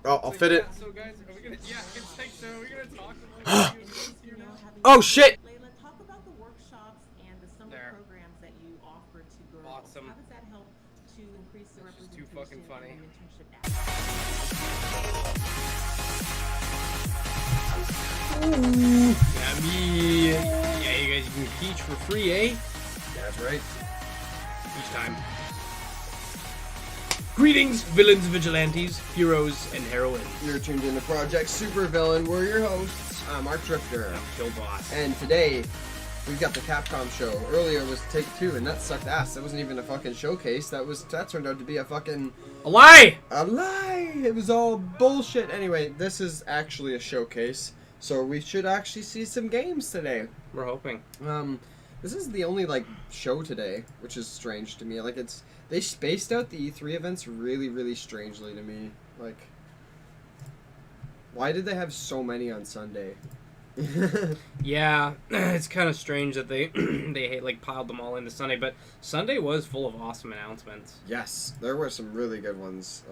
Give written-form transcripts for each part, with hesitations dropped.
Oh, I'll fit it. So guys, are we gonna? Yeah, it's like so. We're gonna talk about you know, Oh shit! Layla, talk about the workshops and the summer programs that you offer to girls. Awesome. How does that help to increase the representation too fucking funny. and internship Yeah, you guys can teach for free, eh? That's right. Each time. Greetings, villains, vigilantes, heroes, and heroines. You're tuned in to Project Supervillain. We're your hosts. I'm ArcDrifter. I'm Kill Boss. And today, we've got the Capcom show. Earlier was Take 2, and that sucked ass. That wasn't even a fucking showcase. That turned out to be a fucking... A lie! A lie! It was all bullshit. Anyway, this is actually a showcase, so we should actually see some games today. We're hoping. This is the only, like, show today, which is strange to me. Like, they spaced out the E3 events really, really strangely to me. Like, why did they have so many on Sunday? Yeah, it's kind of strange that they like piled them all into Sunday, but Sunday was full of awesome announcements. Yes, there were some really good ones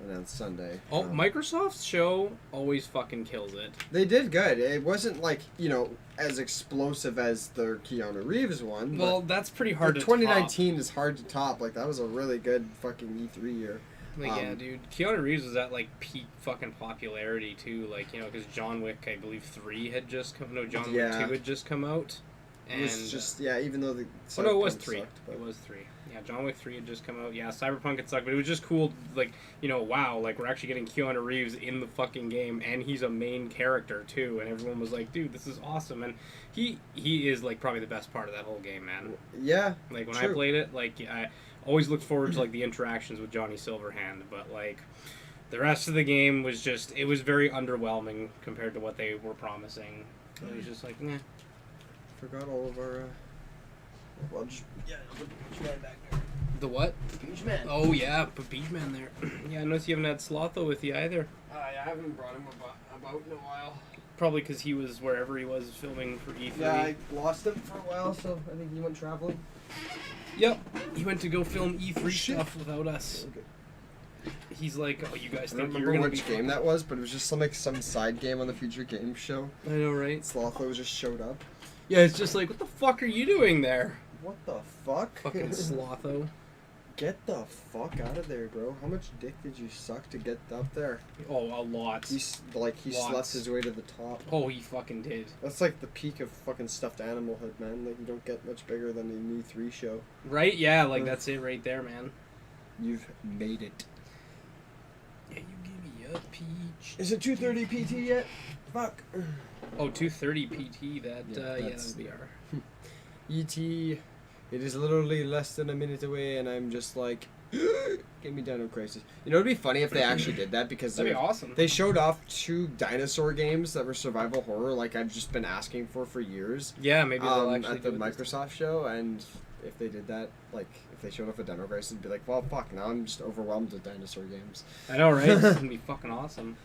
announced Sunday. Oh, Microsoft's show always fucking kills it. They did good. It wasn't like, you know, as explosive as their Keanu Reeves one. Well, that's pretty hard to 2019 top. is hard to top. Like, that was a really good fucking E3 year. Like, yeah, dude. Keanu Reeves was at, like, peak fucking popularity, too. Like, you know, because John Wick, I believe, 3 had just come... No, John Wick 2 had just come out. And, it was just, yeah, even though the... Oh, no, it was 3. Sucked, but... It was 3. Yeah, John Wick 3 had just come out. Yeah, Cyberpunk had sucked, but it was just cool, like, you know, wow, like, we're actually getting Keanu Reeves in the fucking game, and he's a main character, too, and everyone was like, dude, this is awesome, and he is, like, probably the best part of that whole game, man. Yeah, like, when true. I played it, like, I always looked forward to, like, the interactions with Johnny Silverhand, but, like, the rest of the game was just, it was very underwhelming compared to what they were promising. It was just like, eh. Forgot all of our, well, just, yeah, put Beachman back there. The what? Beachman. Oh, yeah, put Beachman there. Yeah, I noticed you haven't had Slotho with you either. I haven't brought him about in a while. Probably because he was wherever he was filming for E3. Yeah, I lost him for a while, so I think he went traveling. Yep, he went to go film E3 stuff without us. Okay. He's like, oh, you guys I think don't you're remember gonna which be game that was, but it was just some side game on the Future Games show. I know, right? Slotho just showed up. Yeah, it's just like, what the fuck are you doing there? What the fuck? Fucking Slotho. Get the fuck out of there, bro. How much dick did you suck to get up there? Oh, a lot. He slept his way to the top. Oh, he fucking did. That's like the peak of fucking stuffed animalhood, man. Like, you don't get much bigger than an E3 show. Right? Yeah, like, that's it right there, man. You've made it. Yeah, you give me a peach. Is it 2:30 PT yet? Fuck. Oh, 2:30 PT, that, yeah, that's that'll be our... E.T. It is literally less than a minute away, and I'm just like, get me down in crisis. You know, it'd be funny if they actually did that, because That'd be awesome. They showed off 2 dinosaur games that were survival horror, like I've just been asking for years. Yeah, maybe they'll actually at the do it Microsoft show, and if they did that, like, if they showed off a Dino Crisis, it'd be like, well, fuck, now I'm just overwhelmed with dinosaur games. I know, right? It's gonna be fucking awesome.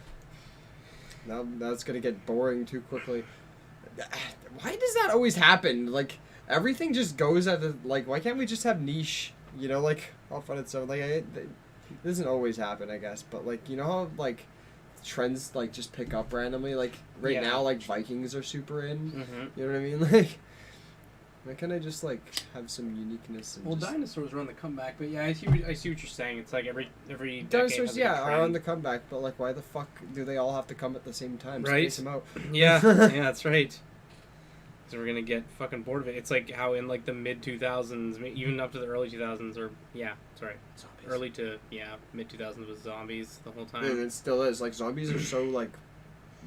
Now that's gonna get boring too quickly. Why does that always happen? Like, everything just goes at the, like, why can't we just have niche? You know, like, all fun and stuff. Like, it doesn't always happen, I guess, but, like, you know how, like, trends, like, just pick up randomly? Like, right now, like, Vikings are super in. Mm-hmm. You know what I mean? Like, why can't I just, like, have some uniqueness? And well, just... dinosaurs are on the comeback, but yeah, I see what you're saying. It's like every dinosaurs, decade has a are on the comeback, but, like, why the fuck do they all have to come at the same time? Right? Space them out. Yeah, yeah, that's right. So we're gonna get fucking bored of it. It's like how in like the mid 2000s, even up to the early 2000s, or yeah, sorry, Zombies. early to mid 2000s was zombies the whole time. And it still is. Like, zombies are so, like,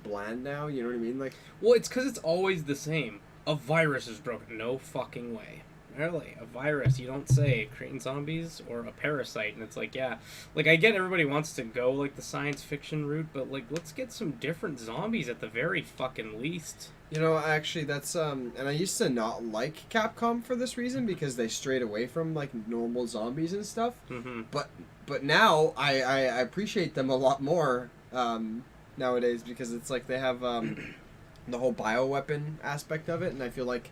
bland now. You know what I mean? Like, well, it's because it's always the same. A virus is broken. No fucking way. Really, a virus. You don't say creating zombies or a parasite, and it's like, yeah, like I get everybody wants to go like the science fiction route, but like let's get some different zombies at the very fucking least. you know, actually, that's and I used to not like Capcom for this reason, because they strayed away from, like, normal zombies and stuff. Mm-hmm. But now I appreciate them a lot more nowadays, because it's like they have the whole bioweapon aspect of it, and I feel like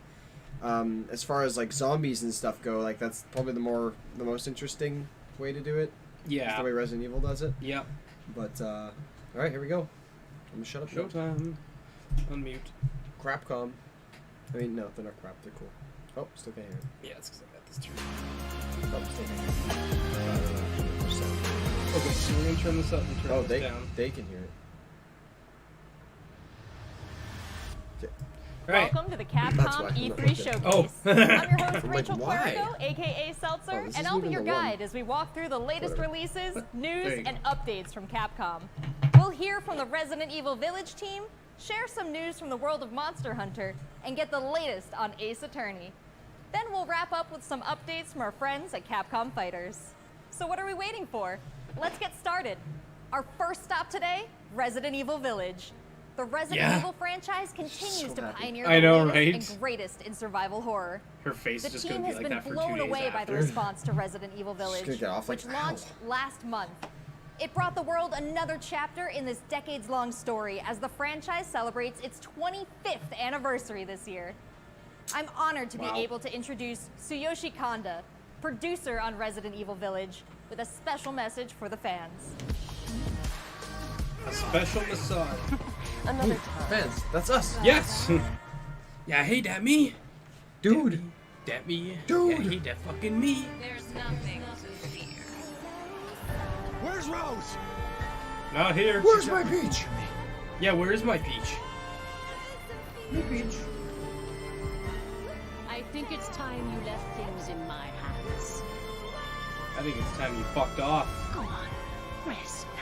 as far as, like, zombies and stuff go, like, that's probably the most interesting way to do it. Yeah. It's the way Resident Evil does it. Yep. But, alright, here we go. I'm gonna shut up. Showtime. Unmute. Capcom. I mean, no, they're not crap. They're cool. Oh, still can't hear it. Yeah, it's because I got this turned. Oh, still can't hear it. Okay, so we're going to turn this up and turn Oh, this down. they can hear it. Right. Welcome to the That's why Capcom I'm E3 not looking. Showcase. Oh. I'm your host, I'm like, Rachel why? Cuervo, aka Seltzer, Oh, this and isn't I'll be even your the one. guide as we walk through the latest Whatever. releases, There news, you go. and updates from Capcom. We'll hear from the Resident Evil Village team, share some news from the world of Monster Hunter, and get the latest on Ace Attorney. Then we'll wrap up with some updates from our friends at Capcom Fighters. So what are we waiting for? Let's get started. Our first stop today, Resident Evil Village. The Resident Evil franchise continues So to happy. pioneer I the know, latest right? and greatest in survival horror. Her face The is just team going to has be like been that for 2 blown days away by the after. response to Resident Evil Village, gonna get off like, which launched last month. It brought the world another chapter in this decades-long story as the franchise celebrates its 25th anniversary this year. I'm honored to be Wow. able to introduce Tsuyoshi Kanda, producer on Resident Evil Village, with a special message for the fans. A special massage. Another time. Fans, that's us. Yes! Yeah, hey, that me. Dude. That me. Dude. Yeah, hey, that fucking me. There's nothing to fear. Where's Rose? Not here. Where's my peach? Yeah, where is my peach? My peach. I think it's time you left things in my hands. I think it's time you fucked off. Go on, rest now.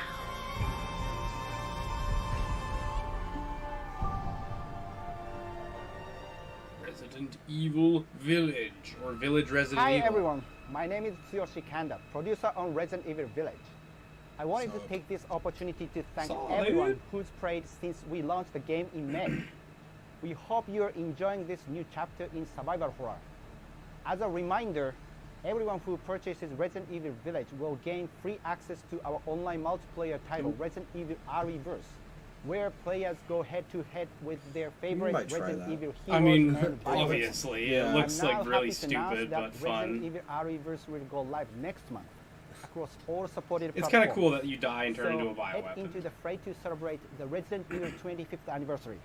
Resident Evil Village, or Village Resident Hi Evil. everyone, my name is Tsuyoshi Kanda, producer on Resident Evil Village. I wanted to take this opportunity to thank everyone who's played since we launched the game in May. We hope you're enjoying this new chapter in survival horror. As a reminder, everyone who purchases Resident Evil Village will gain free access to our online multiplayer title, Resident Evil ReVerse, where players go head-to-head with their favorite might try Resident that. Evil heroes I mean, and villains. obviously, Yeah. it looks I'm now like really happy to announce stupid, that but fun. Resident Evil ReVerse will go live next month across all supported It's platforms. kind of cool that you die and turn So into a head bioweapon. into the fray to celebrate the Resident Evil 25th anniversary.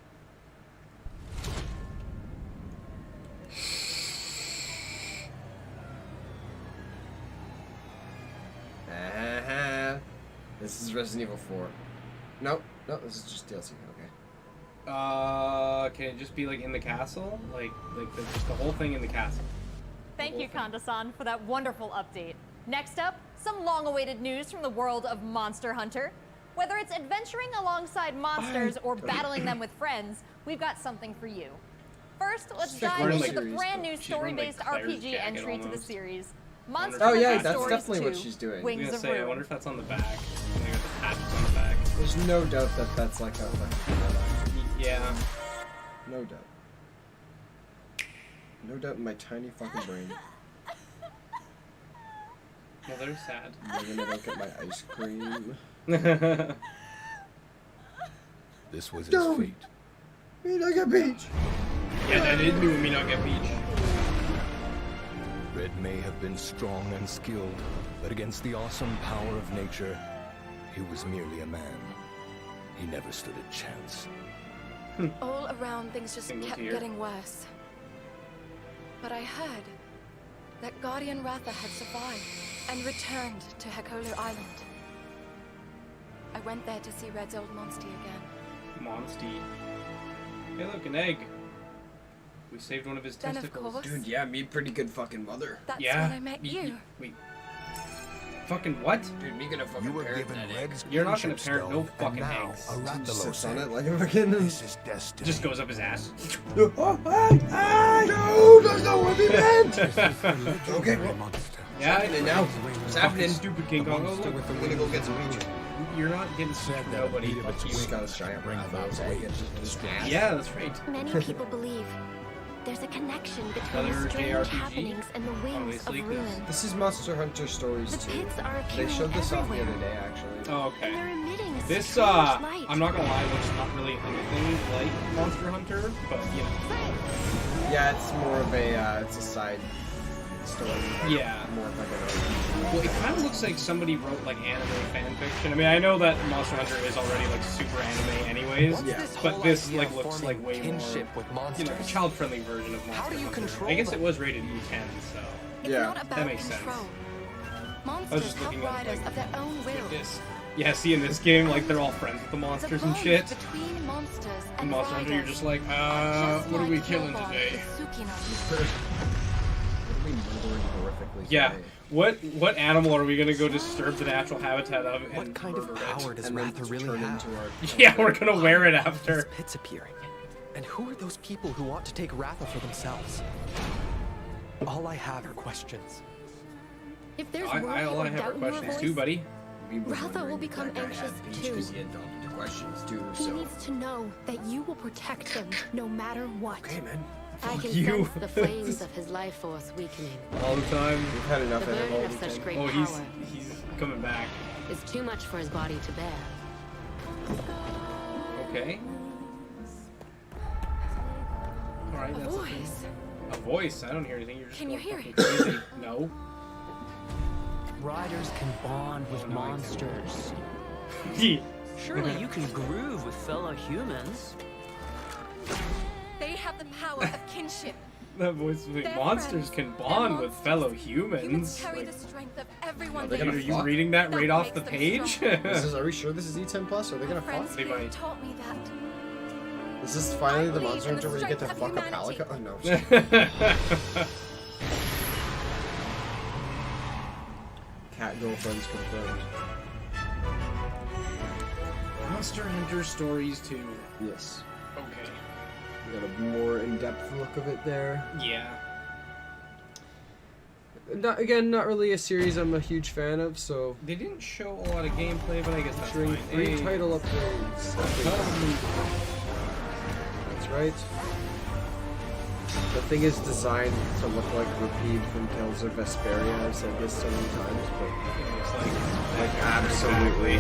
This is Resident Evil 4. No, this is just DLC. Okay. Can it just be like in the castle? Just the whole thing in the castle? Thank you, Kanda-san, for that wonderful update. Next up, some long-awaited news from the world of Monster Hunter. Whether it's adventuring alongside monsters or battling them with friends, we've got something for you. First, let's She's like dive wearing, into like, the brand new she's wearing, like, story-based Claire's RPG jacket entry to the almost. series. Monster Oh, yeah, Hunter that's Stories definitely what 2, she's doing. I was Wings gonna of say, I Ruin. wonder if that's on the back. They got the patches on the back. There's no doubt that that's like a Yeah. no doubt. No doubt in my tiny fucking brain. Well, they're sad. I'm gonna look at my ice cream. This was his Don't. fate. Me not get peach. Yeah, that is new me not get peach. Red may have been strong and skilled, but against the awesome power of nature, he was merely a man. He never stood a chance. All around, things just Singles kept here. getting worse. But I heard that Guardian Ratha had survived and returned to Hekolu Island. I went there to see Red's old Monstie again. Monstie. Hey, look, an egg. We saved one of his Then, of testicles. course, Dude, yeah, me pretty good fucking mother. that's Yeah. when I met you. Wait. Fucking what? Dude, me gonna fucking You were parent given that egg. Red's You're not gonna kinship parent no stone, and fucking now eggs. a Just sits on Rathalos it like a fucking. This is destiny. Just goes up his ass. Oh, hey, no, that's not what we meant. Okay, well, monster. Yeah, and now what's happening? Stupid King Kong. Oh, look. I'm gonna go get some peach. You're not getting Said that nobody. needed Fuck a you. Just got a giant Bring rat about nose egg and just ass. Yeah, that's right. Many people believe there's a connection between Another the strange JRPG? happenings and the wings Obviously, of 'cause ruin. This is Monster Hunter Stories The 2. pits are They appearing showed this off the everywhere, other day, actually. Oh, and they're okay. emitting a This, strange light. I'm not gonna lie, looks not really anything like Monster Hunter, but, you know. Yeah, it's more of a, it's a story. Like, Yeah. More of like Well, it kind of looks like somebody wrote like anime fan fiction. I mean, I know that Monster Hunter is already like super anime anyways, but this like looks like way more, you know, a child-friendly version of Monster Hunter. I guess it was rated E10, so It's not about that makes control. sense. Monsters just help looking at, riders like, of their own will. This. Yeah, see in this game, like they're all friends with the monsters and shit. Between monsters In and Monster Hunter, you're riders. just like, Just what are we like killing Killbot today? is Tsukino. Yeah. What animal are we gonna go disturb the natural habitat of and What kind of murder power it? does And then Ratha really turn have? into our- Yeah, we're gonna wear it after. These pits appearing. And who are those people who want to take Ratha for themselves? All I have are questions. If there's All worry I or have doubt are in your questions voice, too, buddy. Ratha will become anxious too. Because he had the questions too. He So needs to know that you will protect him no matter what. okay, man. I can you. sense the flames of his life force weakening. All the time. We've had The enough burden animal. of such great Oh, power he's coming back. is too much for his body to bear. Okay. All right, A that's voice. a voice. I don't hear anything. You're just Can you going hear fucking crazy. No. Riders can bond with no, I don't. monsters. Yeah. Surely you can groove with fellow humans. They have the power of kinship. That voice was like, They're monsters friends. can They're bond with monsters. fellow Humans humans. carry Like, the strength of everyone Are they they gonna are you fuck? reading that right That off the makes them page? strong. Are we sure this is E10 plus? Are they gonna My friends fuck? They here might. taught me that. Is this finally the believe Monster in the Hunter where you get to strength fuck of a humanity. Palica? Oh no. Cat girlfriends confirmed. Monster Hunter Stories 2. Yes. Okay. We got a more in-depth look of it there. Yeah. Not really a series I'm a huge fan of, so They didn't show a lot of gameplay, but I guess that's featuring fine. 3 Hey. title upgrades. That's right. The thing is designed to look like Repeat from Tales of Vesperia. I've said this so many times, but Like absolutely.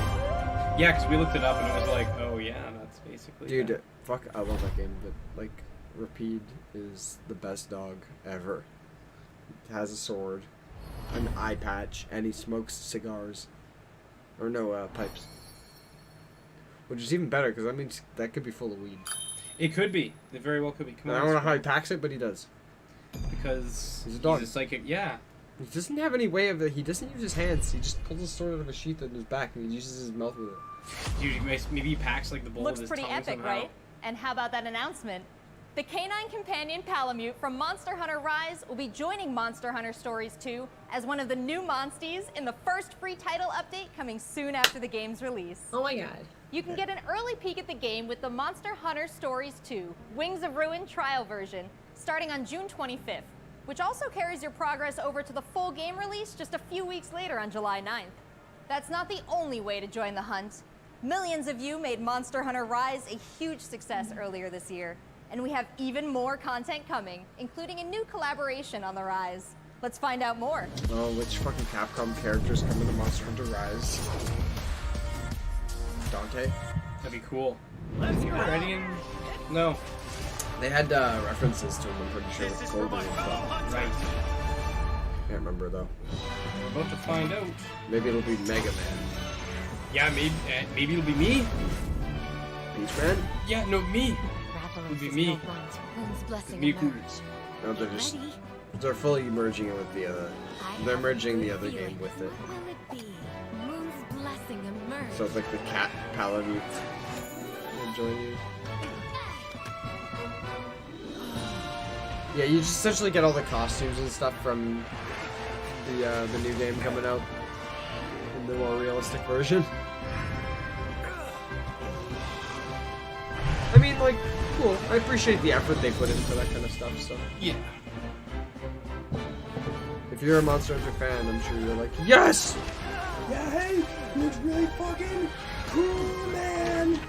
Yeah, because we looked it up and it was like, oh yeah, that's basically. Dude, that. fuck, I love that game, but like, Repeat is the best dog ever. He has a sword, an eye patch, and he smokes cigars. Or no, pipes. Which is even better, because that means that could be full of weed. It could be. It very well could be. Come And I on, don't know how he packs it, but he does. because He's a dog. He's a psychic. Yeah. He doesn't have any way of it. He doesn't use his hands. He just pulls his sword out of a sheath in his back, and he uses his mouth with it. Dude, maybe he packs like the bowl Looks of his pretty tongue epic, somehow. right? And how about that announcement? The canine companion Palamute from Monster Hunter Rise will be joining Monster Hunter Stories 2 as one of the new monsties in the first free title update coming soon after the game's release. Oh my god. You can get an early peek at the game with the Monster Hunter Stories 2 Wings of Ruin trial version starting on June 25th, which also carries your progress over to the full game release just a few weeks later on July 9th. That's not the only way to join the hunt. Millions of you made Monster Hunter Rise a huge success earlier this year, and we have even more content coming, including a new collaboration on the Rise. Let's find out more. Oh, which fucking Capcom characters come into Monster Hunter Rise? Dante? That'd be cool. Is he already in? No. They had references to him, I'm pretty sure, with clothing and stuff. Right. Can't remember, though. We're about to find out. Maybe it'll be Mega Man. Yeah, maybe it'll be me. Peach Man? Yeah, no, me. It'll be me. Moon's blessing Me cool. emerge. No, they're just... Ready? They're fully merging it with the other... I They're have a merging the good other feeling. game with it. What will it be? Moon's blessing emerge. So it's like the cat paladin will join you. Yeah, you just essentially get all the costumes and stuff from the new game coming out in the more realistic version. I mean, like, cool. I appreciate the effort they put in for that kind of stuff. So Yeah. if you're a Monster Hunter fan, I'm sure you're like, yes, yeah, hey, looks really fucking cool, man.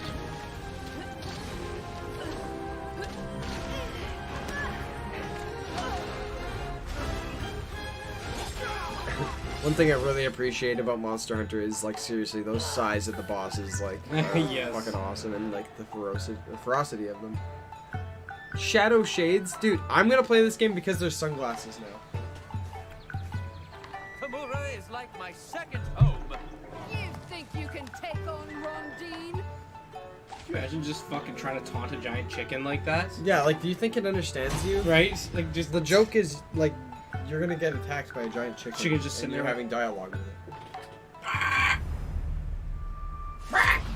One thing I really appreciate about Monster Hunter is, like, seriously, those size of the bosses, like, Yes. fucking awesome, and, like, the ferocity of them. Shadow Shades? Dude, I'm gonna play this game because there's sunglasses now. is like my second home. You think you can take on Rondine? Can you imagine just fucking trying to taunt a giant chicken like that? Yeah, like, do you think it understands you? Right? Like, just The joke is, like, you're gonna get attacked by a giant chicken. Chicken's just and sitting you're there having dialogue with it.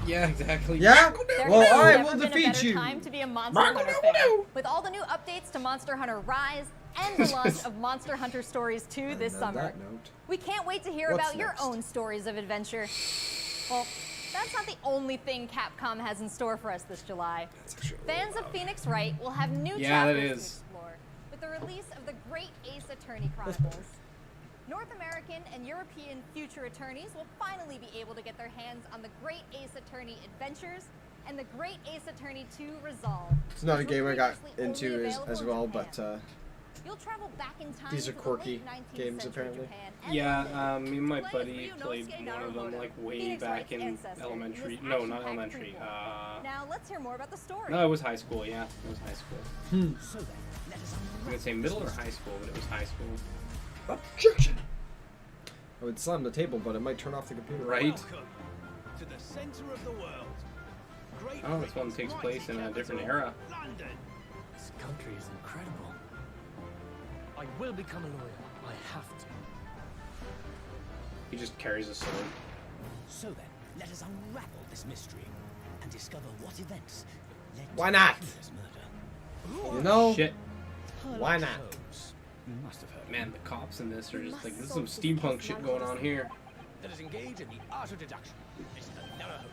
Yeah, exactly. Yeah? There Well, has alright, never we'll been a defeat better you. time to be a Monster Hunter fan. With all the new updates to Monster Hunter Rise and the launch of Monster Hunter Stories 2 this on summer. that note, We can't wait to hear what's about your next? own stories of adventure. Well, that's not the only thing Capcom has in store for us this July. Fans of Phoenix Wright will have new Yeah, that chapters to is. explore with the release of the Great Ace Attorney Chronicles. North American and European future attorneys will finally be able to get their hands on the Great Ace Attorney Adventures and the Great Ace Attorney 2 Resolve. it's not a which were game I got previously into only as available in well, Japan. but You'll travel back in time these are to the quirky late 19th games, century apparently. Japan and Yeah, London. me and my Play as buddy Ryunosuke played one of them Naruhodo, like way Phoenix back Wright's in ancestor, elementary. in this No, not action-packed elementary. prequel. Now let's hear more about the story. No, it was high school. Yeah, it was high school. I'm gonna say middle or high school, but it was high school. Objection! I would slam the table, but it might turn off the computer. Right? To the center of the world. Great Oh, this one takes place in a different era. London. This country is incredible. I will become a lawyer. I have to. He just carries a sword. So then, let us unravel this mystery and discover what events led Why to not? Hitler's murder. You know? Shit. Why not? Holmes, you must have heard. Man, the cops in this are just like, this is some steampunk shit going on here. Let us engage in the art of deduction. This is another hope.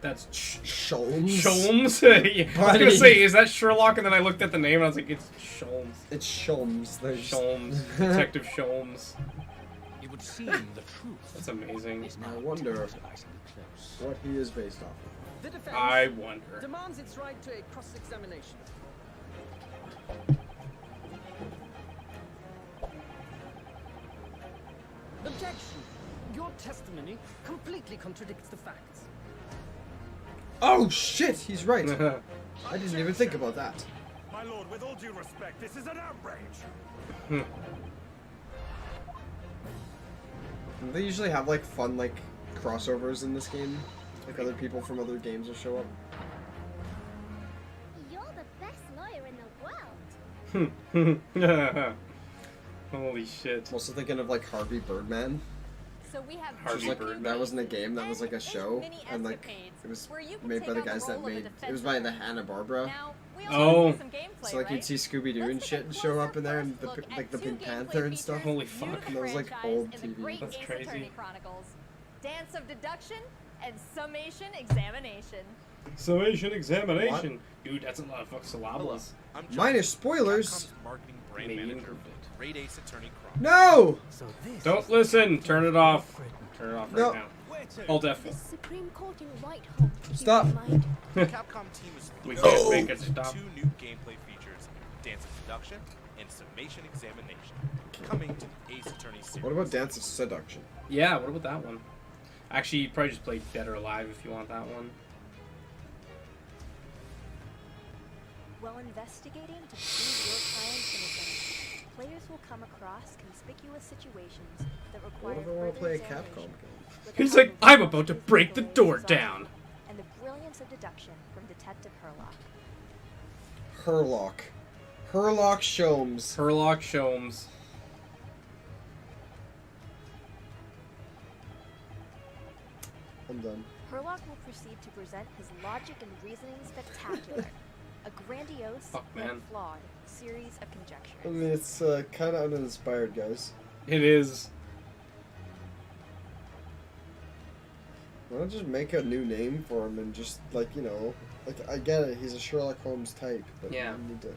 That's Sholmes? Sholmes? Yeah, I was gonna Buddy. say, is that Sherlock? And then I looked at the name and I was like, it's Sholmes. It's Sholmes. There's Sholmes. Detective Sholmes. It would seem the truth That's amazing. is I now wonder tantalizingly close. what he is based off of. The defense I wonder. demands its right to a cross-examination. Objection! Your testimony completely contradicts the facts. Oh shit, he's right. I didn't even think about that. My lord, with all due respect, this is an outrage. They usually have like fun like crossovers in this game. Like other people from other games will show up. You're the best lawyer in the world. Holy shit. I'm also thinking of like Harvey Birdman. So we have Harvey Like, Birdman. that wasn't a game, that was like a show, mini and like escapades it was where you can made take by the on the guys that role of a made. It defense was by the lawyer. Hanna-Barbara. Now, we Oh. also need some gameplay, So like right? you'd see Scooby Doo and Let's take shit a show up in there, and closer the look like the at two Pink gameplay Panther and stuff. Holy features new fuck. to And the that was, like, franchise old in the TV. Great That's Ace crazy. Attorney Chronicles. Dance of Deduction and Summation Examination. Summation examination. Dude, that's a lot of fuck syllables. I'm John, Minor spoilers. Capcom's marketing brand Maybe manager incomplete. for Great Ace Attorney Chronicles. No! So this Don't listen. Turn it off. Turn it off No. right now. Alt F. The Supreme Court in Whitehall. keep Stop. in mind. The Capcom team is We thrilled can't make to it stop. two new gameplay features, Dance of Deduction and Summation Examination, coming to the Ace Attorney series. What about Dance of Seduction? Yeah, what about that one? Actually, you probably just play Dead or Alive if you want that one. While investigating to prove your client's innocence, players will come across conspicuous situations that require What if I want to play a further Capcom examination. game? With He's the like, help of I'm about to break the door resolve down. And the brilliance of deduction from Detective Herlock. Herlock. Herlock Sholmes. Herlock Sholmes. I'm done. Herlock will proceed to present his logic and reasoning spectacular, a grandiose Fuck, man. and flawed series of conjectures. I mean, it's kind of uninspired, guys. It is. Why don't just make a new name for him and just, like, you know, like, I get it, he's a Sherlock Holmes type, but Yeah. you need to...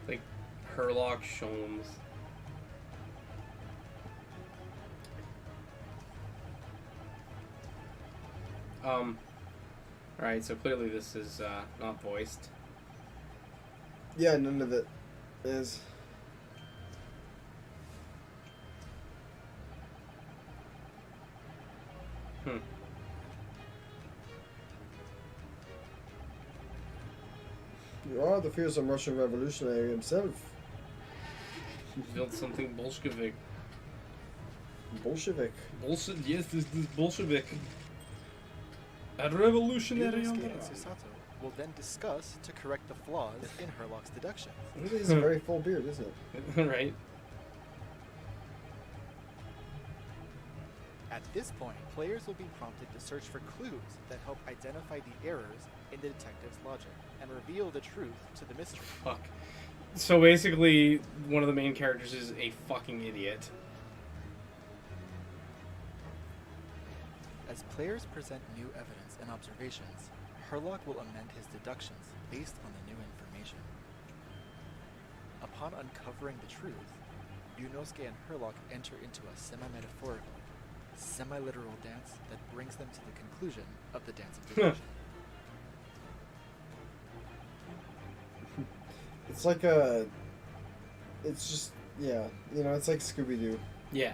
Like, Herlock Sholmes. Alright, so clearly this is, not voiced. Yeah, none of it is. You are the fearsome Russian revolutionary himself. Build something Bolshevik. Bolshevik. Yes, this is Bolshevik. A revolutionary Ryunosuke umbrella. and Susato will then discuss to correct the flaws in Herlock's deduction. This is a very full beard, isn't it? Right. At this point, players will be prompted to search for clues that help identify the errors in the detective's logic and reveal the truth to the mystery. Fuck. So basically, one of the main characters is a fucking idiot. As players present new evidence and observations, Herlock will amend his deductions based on the new information. Upon uncovering the truth, Ryunosuke and Herlock enter into a semi-metaphorical, semi-literal dance that brings them to the conclusion of the dance of deduction. It's like a... It's just... Yeah. You know, it's like Scooby-Doo. Yeah.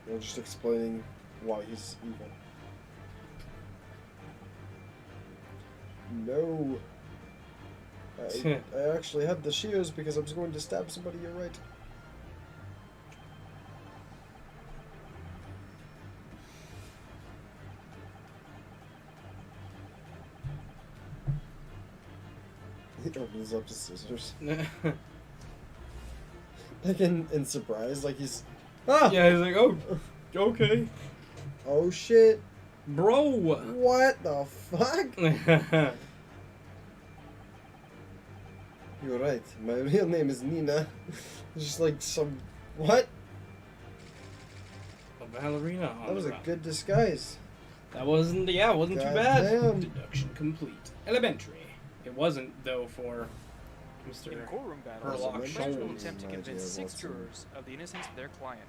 They're just explaining why he's evil. No. I actually had the shears because I was going to stab somebody, you're right. He opens up the scissors. Like in surprise, like he's... Ah! Yeah, he's like, oh, okay. Oh shit. Bro! What the fuck? You're right. My real name is Nina. It's just like some... What? A ballerina on That was the a run. good disguise. That wasn't, yeah, it wasn't too God bad. damn. Deduction complete. Elementary. It wasn't, though, for Mr. In courtroom battles, Herlock the judge will Sholmes. attempt to No convince idea 6 what's in- jurors of the innocence of their client.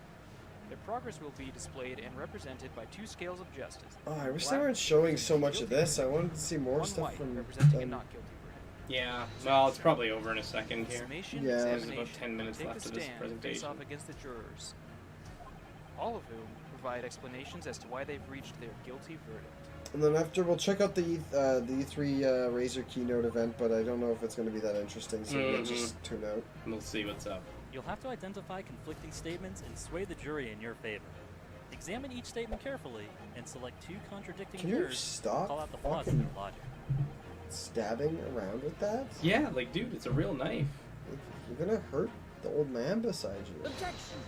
Their progress will be displayed and represented by 2 scales of justice. Oh, I wish Black they weren't showing so representing much of guilty this. I wanted to see more one stuff white from representing a them. not guilty verdict. Yeah, well, it's probably over in a second here. Summation, Yeah. There's examination, about 10 minutes take left the of this stand and face presentation. off against the jurors, all of whom provide explanations as to why they've reached their guilty verdict. And then after, we'll check out the E3 Razer Keynote event, but I don't know if it's going to be that interesting, so we'll just tune out. We'll see what's up. You'll have to identify conflicting statements and sway the jury in your favor. Examine each statement carefully and select 2 contradicting Can you jurors stop to call out the flaws in fucking their logic. stabbing around with that? Yeah, like, dude, it's a real knife. You're going to hurt the old man beside you. Objection!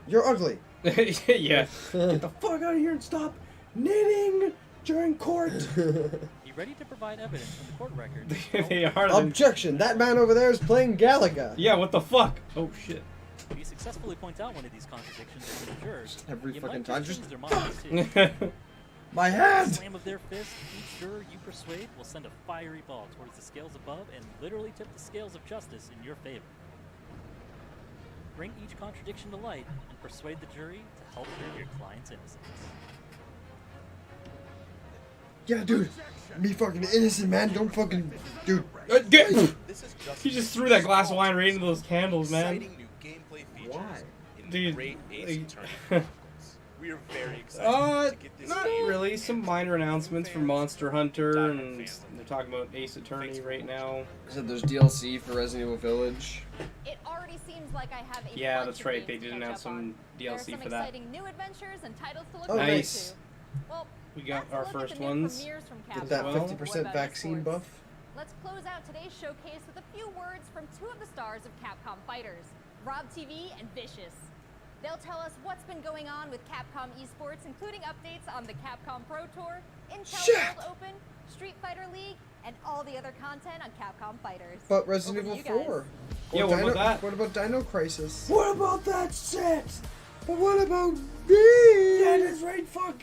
You're ugly! Yeah. Get the fuck out of here and stop knitting during court. Be ready to provide evidence from the court record. They are. Objection! That man over there is playing Galaga! Yeah, what the fuck? Oh shit. If you successfully point out one of these contradictions to the jurors, Every you fucking might time, just just change their minds too. My With hand! the slam of their fist, each juror you persuade will send a fiery ball towards the scales above and literally tip the scales of justice in your favor. Bring each contradiction to light and persuade the jury to help prove your client's innocence. Yeah, dude! Me fucking innocent, man! Don't fucking... Dude! He just threw that glass of wine right into those candles, man. Exciting new gameplay features Why? in Dude, great Ace like- Attorney Chronicles. We are very excited to get this not game really. Some minor announcements from Monster Hunter, Diamond and fans. they're talking about Ace Attorney right now. Said there's DLC for Resident Evil Village. It already seems like I have a Yeah, bunch that's of right. games They to did catch announce up on. some There are DLC some for that. exciting new adventures and titles to look Oh, forward nice. to. Well, We got that's a our look at first the new ones. premieres from Get Capcom. that Well, 50% What about vaccine esports? buff. Let's close out today's showcase with a few words from 2 of the stars of Capcom Fighters, Rob TV and Vicious. They'll tell us what's been going on with Capcom esports, including updates on the Capcom Pro Tour, Intel World Open, Street Fighter League, and all the other content on Capcom Fighters. But Resident Over to Evil you guys. 4. Yeah, Or what about Dino- that? What about Dino Crisis? What about that set? But what about me? That is right, fuck.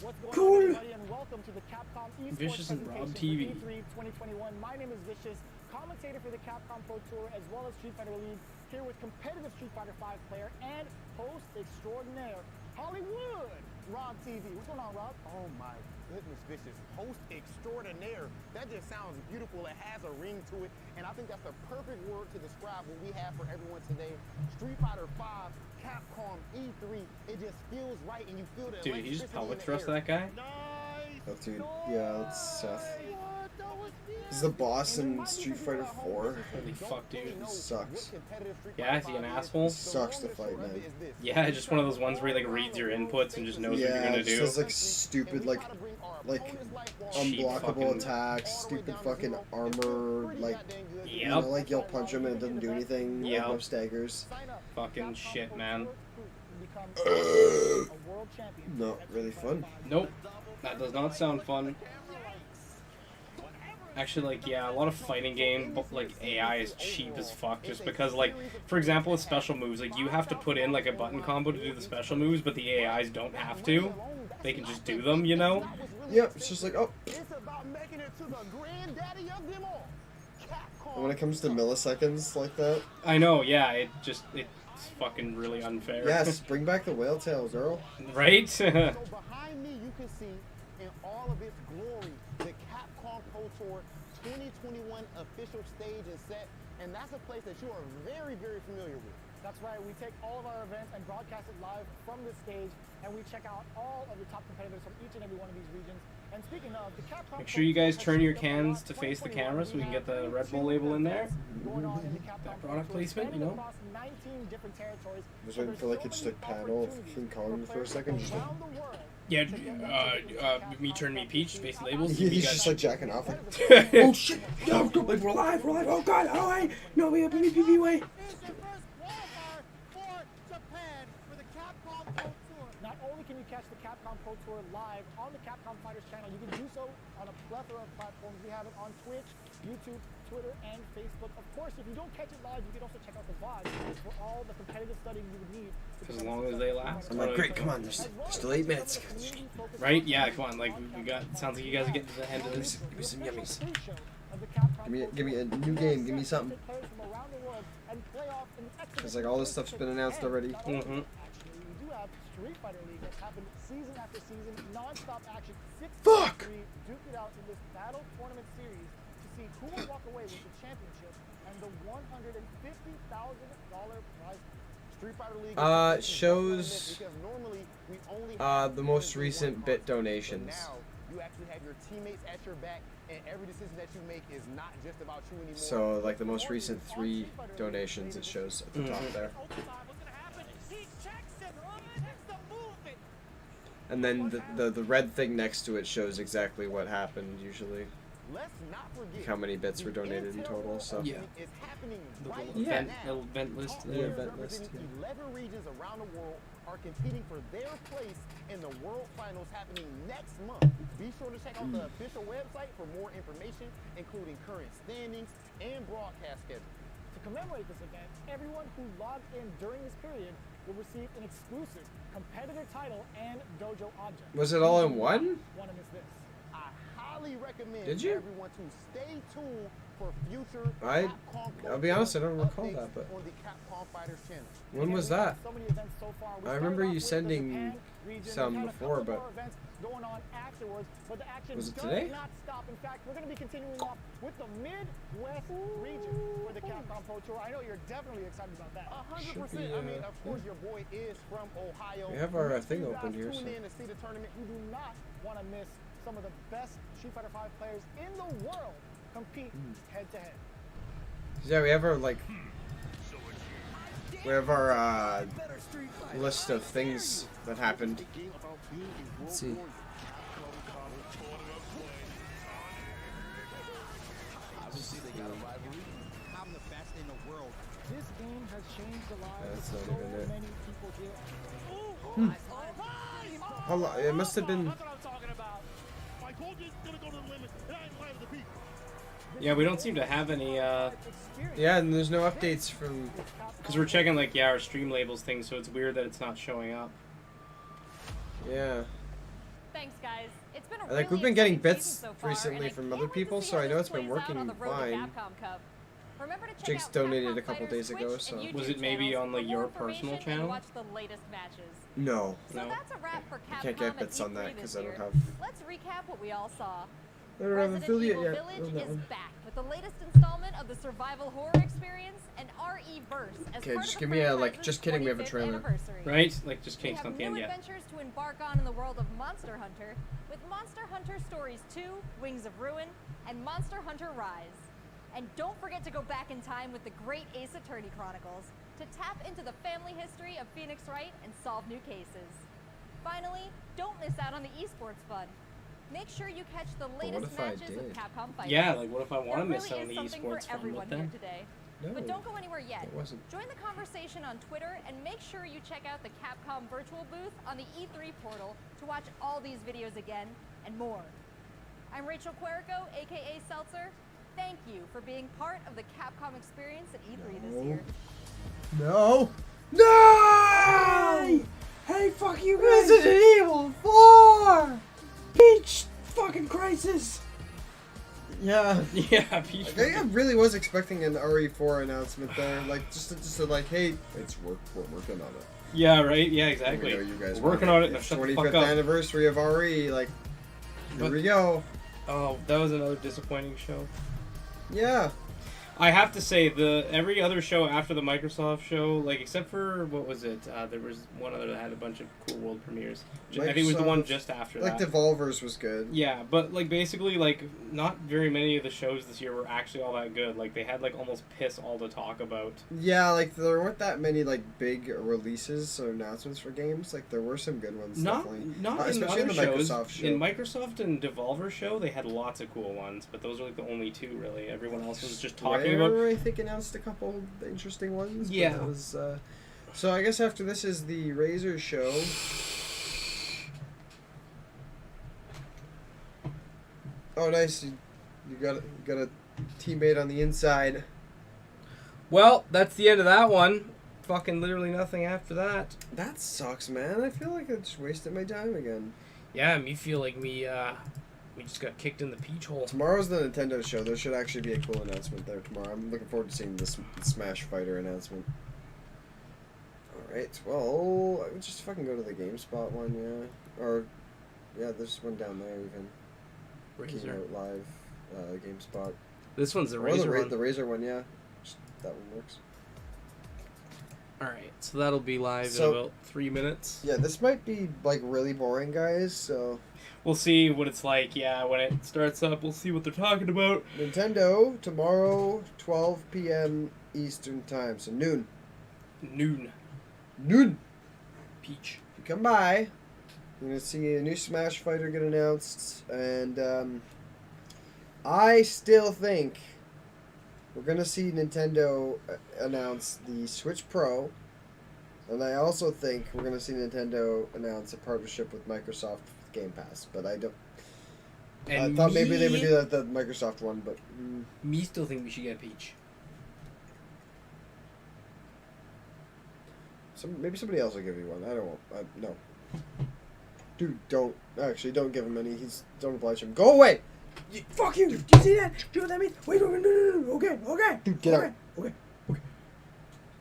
What's going Cool. on, everybody, and welcome to the Capcom Esports Vicious and Rob presentation TV. for E3 2021. My name is Vicious, commentator for the Capcom Pro Tour as well as Street Fighter League, here with competitive Street Fighter 5 player and host extraordinaire Hollywood, Rob TV. What's going on, Rob? Oh my goodness, Vicious. Host extraordinaire. That just sounds beautiful. It has a ring to it. And I think that's the perfect word to describe what we have for everyone today. Street Fighter 5, Capcom E3. It just feels right and you feel the Dude, he just electricity pelvic in the thrust air. that guy? Oh, dude. Yeah, that's Seth. He's the boss in Street Fighter 4. Holy fuck, dude. He sucks. Yeah, is he an asshole? Sucks to fight, man. Yeah, just one of those ones where he like reads your inputs and just knows what you're gonna do. Yeah, just like stupid like unblockable fucking attacks, stupid fucking armor, like you know, like you'll punch him and it doesn't do anything. Yep. Like, no staggers. Fucking shit, man. Not really fun. Nope, that does not sound fun. Actually, like, yeah, a lot of fighting game, but like AI is cheap as fuck. Just because, like, for example, with special moves, like you have to put in like a button combo to do the special moves, but the AIs don't have to. They can just do them, you know. Yep, it's just like oh. And when it comes to milliseconds like that. I know, yeah, it's fucking really unfair. Yes, bring back the whale tail, girl. Right? So behind me, you can see in all of its glory the Capcom Pro Tour 2021 official stage and set, and that's a place that you are very, very familiar with. That's right, we take all of our events and broadcast it live from this stage, and we check out all of the top competitors from each and every one of these regions. And speaking of, the Capcom Make sure you guys turn your cans to face the camera so we can get the Red Bull label in there. That product placement, you know. Just waiting for like a just like panel of King Kong for a second. Just like, yeah, me turn me peach to face the labels. he's just like jacking off. Like, oh shit! No, like we're live, we're live. Oh god! Oh hey! No, we have PvP way. Not only can you catch the Capcom Pro Tour live on the Capcom Fighters channel, you can do so on a plethora of platforms. We have it on Twitch, YouTube, Twitter, and Facebook. Of course, if you don't catch it live, you can also check out the VOD for all the competitive studying you would need. As long as they last. I'm like, great, come on, there's still 8 minutes. Right? Yeah, come on. Like we got. Sounds like you guys are getting to the end of this. Give me some yummies. Give me a new game. Give me something. Because like all this stuff's been announced already. Mm-hmm. Street Fighter League that's happened season after season, non-stop action. Fuck! Duke it out in this battle tournament series to see who will walk away with the championship and the $150,000 prize. Street Fighter League shows the most recent bit donations. Now you actually have your teammates at your back, and every decision that you make is not just about you anymore. So like the most recent 3 donations, it shows at the top there. And then the red thing next to it shows exactly what happened usually. Let's not forget how many bits were donated in total. So yeah, little event list. Yeah, event list. 11 regions around the world are competing for their place in the World Finals happening next month. Be sure to check out the official website for more information, including current standings and broadcast schedule. To commemorate this event, everyone who logged in during this period will receive an exclusive competitor title and dojo object. Was it all in one? Want to miss this? I highly recommend Did you? everyone to stay tuned for future I'll be honest, I don't recall that, but on the Capcom Fighters channel. When was that? So many events so far. I remember you sending some before, but going on afterwards, but the action was it today? Not stop. In fact, we're going to be continuing off with the Midwest region for the Capcom Pro Tour. I know you're definitely excited about that. 100%. I mean, of course, your boy is from Ohio. We have our thing open here. Tune in to see the tournament. You do not want to miss some of the best Street Fighter 5 players in the world compete head to head. Yeah, we have our list of things that happened. Let's see. I'm the best in the world. This game has changed the lives That's of not so even it. many people here. How long? It must have been. Yeah, we don't seem to have any. Yeah, and there's no updates from. Because we're checking like our stream labels thing, so it's weird that it's not showing up. Yeah. Thanks, guys. It's been a Like we've been getting bits recently from other people, so I know it's been working fine. Jake's donated a couple days ago, so. Was it maybe on like your personal channel? No. So that's a wrap for Capcom. I can't get bits on that because I don't have. Let's recap what we all saw. I don't have affiliate Evil yet. Village Oh, that is one. back with the latest installment of the survival horror experience, and RE first as Okay, part just of give the me a franchise's just kidding. We have a 25th trailer. anniversary. Right? Like, just We Kink's have not the new end yet. adventures to embark on in the world of Monster Hunter with Monster Hunter Stories 2, Wings of Ruin, and Monster Hunter Rise. And don't forget to go back in time with the great Ace Attorney Chronicles to tap into the family history of Phoenix Wright and solve new cases. Finally, don't miss out on the esports fun. Make sure you catch the latest if I matches with did? Capcom Fighters. Yeah, like, what if I want to There miss really out on is the something for esports fun? everyone What here then? today. No, But don't go anywhere yet. it wasn't. Join the conversation on Twitter and make sure you check out the Capcom virtual booth on the E3 portal to watch all these videos again and more. I'm Rachel Querico, aka Seltzer. Thank you for being part of the Capcom experience at E3 this year. No. No! Hey, fuck you guys! Resident Evil 4! Peach fucking crisis! Yeah. Yeah, Peach. I really was expecting an RE4 announcement there, like just to like, hey, we're working on it. Yeah, right? Yeah, exactly. We know you guys We're working on it. Now It's shut the 25th fuck up. anniversary of RE, like, here we go. Oh, that was another disappointing show. Yeah. I have to say, every other show after the Microsoft show, like, except for, what was it? There was one other that had a bunch of cool world premieres. I think it was the one just after like that. Devolver's was good. Yeah, but, like, basically, like, not very many of the shows this year were actually all that good. Like, they had, like, almost piss all to talk about. Yeah, like, there weren't that many, like, big releases or announcements for games. Like, there were some good ones, definitely. Not in especially other in the shows. Microsoft show. In Microsoft and Devolver show, they had lots of cool ones, but those are, like, the only two, really. Everyone else was just talking about... I think announced a couple interesting ones. Yeah. But that was, so I guess after this is the Razer show. Oh, nice. You got a teammate on the inside. Well, that's the end of that one. Fucking literally nothing after that. That sucks, man. I feel like I just wasted my time again. Yeah, me feel like we just got kicked in the peach hole. Tomorrow's the Nintendo show. There should actually be a cool announcement there tomorrow. I'm looking forward to seeing this Smash Fighter announcement. Alright, well, I would just fucking go to the GameSpot one, yeah. Or, yeah, there's one down there even. Razer. Keynote Live, GameSpot. This one's the Or Razer one. The Razer one, yeah. Just, that one works. Alright, so that'll be live in about 3 minutes. Yeah, this might be, like, really boring, guys, so... We'll see what it's like, yeah, when it starts up, we'll see what they're talking about. Nintendo, tomorrow, 12 p.m. Eastern Time, so noon. Noon. Peach. If you come by, you're going to see a new Smash Fighter get announced, and I still think we're going to see Nintendo announce the Switch Pro, and I also think we're going to see Nintendo announce a partnership with Microsoft Game Pass, but I don't... I thought maybe they would do that the Microsoft one, but... Me still think we should get Peach. Maybe somebody else will give you one. I don't want... no. Dude, don't give him any. Don't oblige him. Go away! Fuck you! Do you see that? Do you know what that means? Wait, no. Okay. Dude, get out. Okay.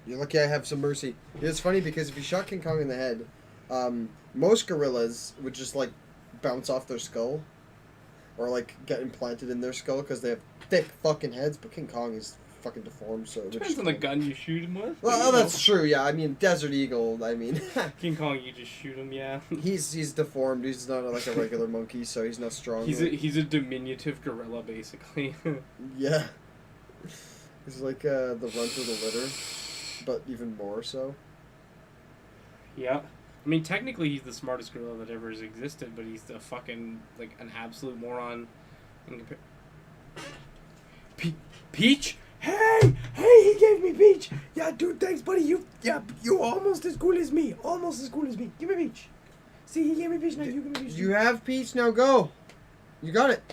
You're lucky I have some mercy. It's funny because if you shot King Kong in the head, most gorillas would just, like, bounce off their skull. Or, like, get implanted in their skull because they have thick fucking heads, but King Kong is fucking deformed, so... Depends on the gun you shoot him with. Well, that's true, yeah. I mean, Desert Eagle, I mean... King Kong, you just shoot him, yeah. He's deformed. He's not like a regular monkey, so he's not strong. He's a diminutive gorilla, basically. Yeah. He's like the runt of the litter, but even more so. Yeah. I mean, technically, he's the smartest gorilla that ever has existed, but he's a fucking, like, an absolute moron. Peach? Hey, he gave me Peach. Yeah, dude, thanks, buddy. You almost as cool as me. Give me Peach. See, he gave me Peach. Now you give me Peach. You have Peach. Now go. You got it.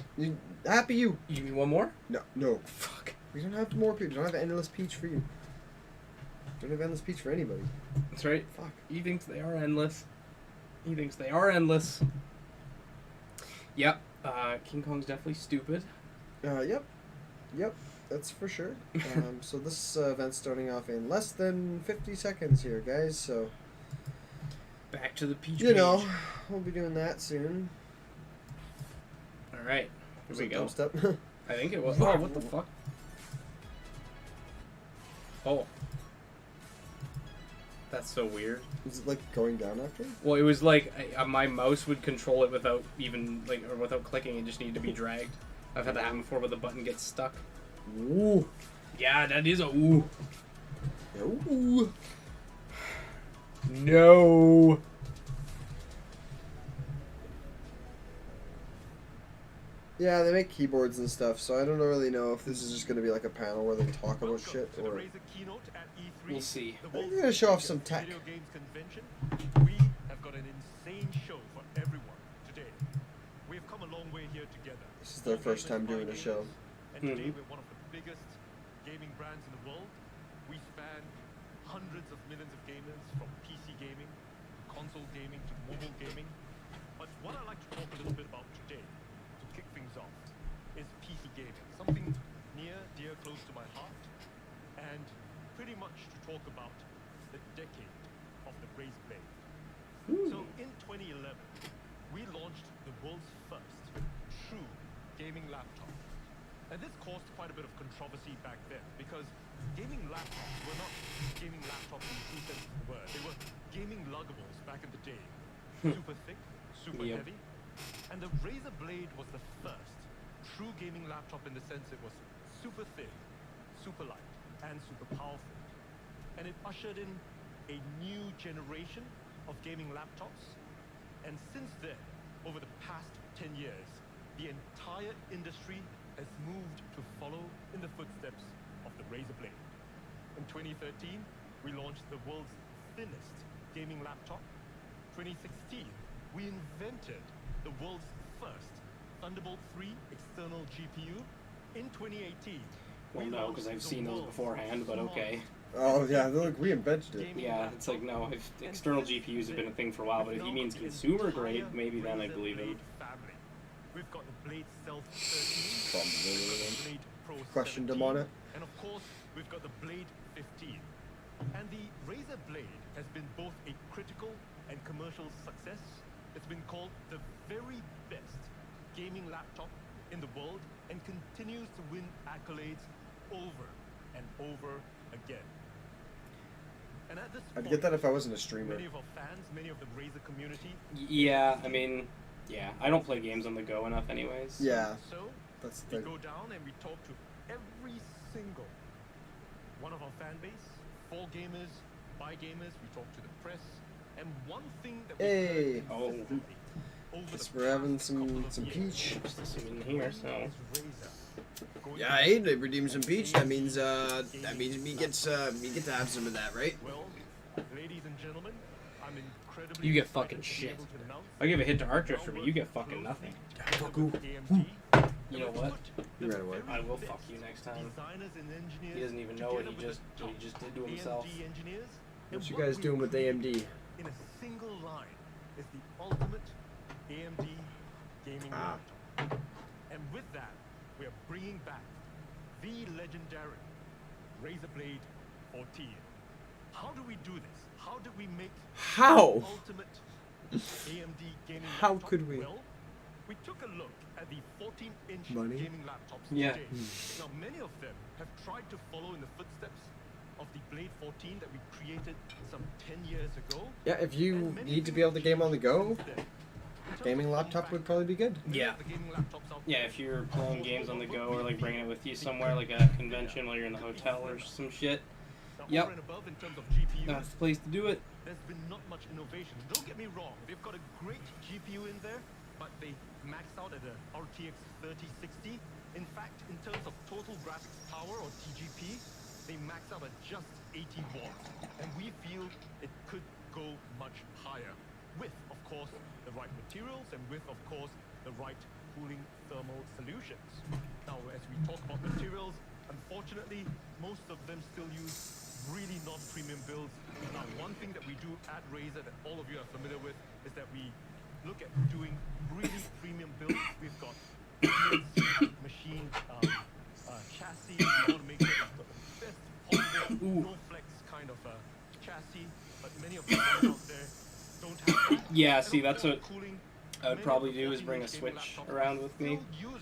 Happy you. You give me one more? No. Fuck. We don't have more Peach. We don't have endless Peach for you. We don't have endless Peach for anybody. That's right. Fuck. He thinks they are endless. Yep. King Kong's definitely stupid. Yep. That's for sure. So this event's starting off in less than 50 seconds here, guys. So back to the Peach. You know, we'll be doing that soon. All right. Here we go. Dubstep? I think it was. Oh, what the fuck? Oh. That's so weird. Is it like going down after? Well, it was like my mouse would control it without even like or without clicking. It just needed to be dragged. I've had that happen before, where the button gets stuck. Ooh. Yeah, that is a ooh. Ooh. No. Yeah, they make keyboards and stuff, so I don't really know if this is just going to be like a panel where they talk about shit, or... We'll see. I think they're going to show off some tech. Video Games Convention. We have got an insane show for everyone today. We have come a long way here together. This is their first time doing a show. And today we're one of the biggest gaming brands in the world. We span hundreds of millions of gamers, from PC gaming, to console gaming, to mobile gaming. But what I'd like to talk a little bit about today, to kick things off, is PC gaming. Something near, dear, close to my heart. And pretty much to talk about the decade of the Razer Blade. So in 2011, we launched the world's first true gaming laptop. And this caused quite a bit of controversy back then, because gaming laptops were not gaming laptops in the true sense of the word. They were gaming luggables back in the day. Super thick, super heavy. And the Razer Blade was the first true gaming laptop in the sense it was super thin, super light, and super powerful. And it ushered in a new generation of gaming laptops. And since then, over the past 10 years, the entire industry has moved to follow in the footsteps of the Razer Blade. In 2013, we launched the world's thinnest gaming laptop. 2016, we invented the world's first Thunderbolt 3 external GPU. In 2018, well, no, because I've seen those beforehand, but okay. Oh yeah, they're like reinvented it. Yeah, it's like, no, if external GPUs have been a thing for a while, but if he means consumer grade, maybe then I believe him. We've got the Blade Stealth 13, Probably. Questioned him on it. and of course, we've got the Blade 15. And the Razer Blade has been both a critical and commercial success. It's been called the very best gaming laptop in the world and continues to win accolades over and over again. And at this I'd point, get that if I wasn't a streamer. many of our fans, many of the Razer community, Yeah, I mean, yeah, I don't play games on the go enough anyways. Yeah, so that's the we thing. go down and we talk to every single one of our fan base, for gamers, by gamers, we talk to the press, and one thing that we Hey. heard consistently over Guess the we're having past couple some of peach. years in here, so. is Razer. Yeah, hey, they redeem some peach. That means me get to have some of that, right? Well, ladies and gentlemen, I'm incredibly You get fucking shit. I give a hit to ArcDrifter, but you get fucking nothing. Fuck you. You know what? You ran away. I will fuck you next time. He doesn't even know what he just did to himself. What you guys doing with AMD? In a single line is the ultimate AMD gaming laptop. And with that, we are bringing back the legendary Razer Blade 14. How do we do this? How did we make How? the ultimate AMD gaming How laptop? could we? Well, we took a look at the 14-inch Money? gaming laptops Yeah. today. Now, many of them have tried to follow in the footsteps of the Blade 14 that we created some 10 years ago. Yeah, if you need to be able to game on the go, gaming laptop would probably be good. Yeah. Yeah, if you're playing games on the go or like bringing it with you somewhere, like a convention while you're in the hotel or some shit. Yep. Over and above in terms of GPU, That's the place to do it. there's been not much innovation. Don't get me wrong, they've got a great GPU in there, but they maxed out at a RTX 3060. In fact, in terms of total graphics power, or TGP, they max out at just 80 watts. And we feel it could go much higher, with, of course, the right materials and with, of course, the right cooling thermal solutions. Now, as we talk about materials, unfortunately, most of them still use really non-premium builds. Now, one thing that we do at Razer that all of you are familiar with is that we look at doing really premium builds. We've got machine chassis. We want to make sure we've got the best possible no-flex kind of chassis, but many of the ones out there don't have that. Yeah, see, that's what I'd probably do, is bring a Switch around with me. Using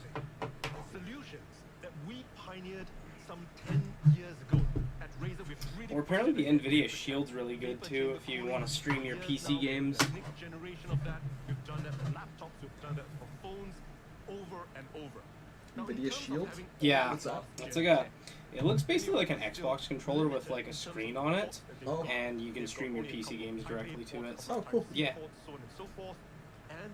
solutions that we pioneered some 10 years ago at Razer, we've really Or apparently the NVIDIA Shield's really good too if you want to stream your PC games. The next generation of that, we've done that for laptops, we've done that for phones, over and over. Now, in NVIDIA terms of Shield? having Yeah, all What's that? it's like a. It looks basically like an Xbox controller with like a screen on it, and you can stream your PC games directly to it. Oh, cool. Yeah. so on and so forth, and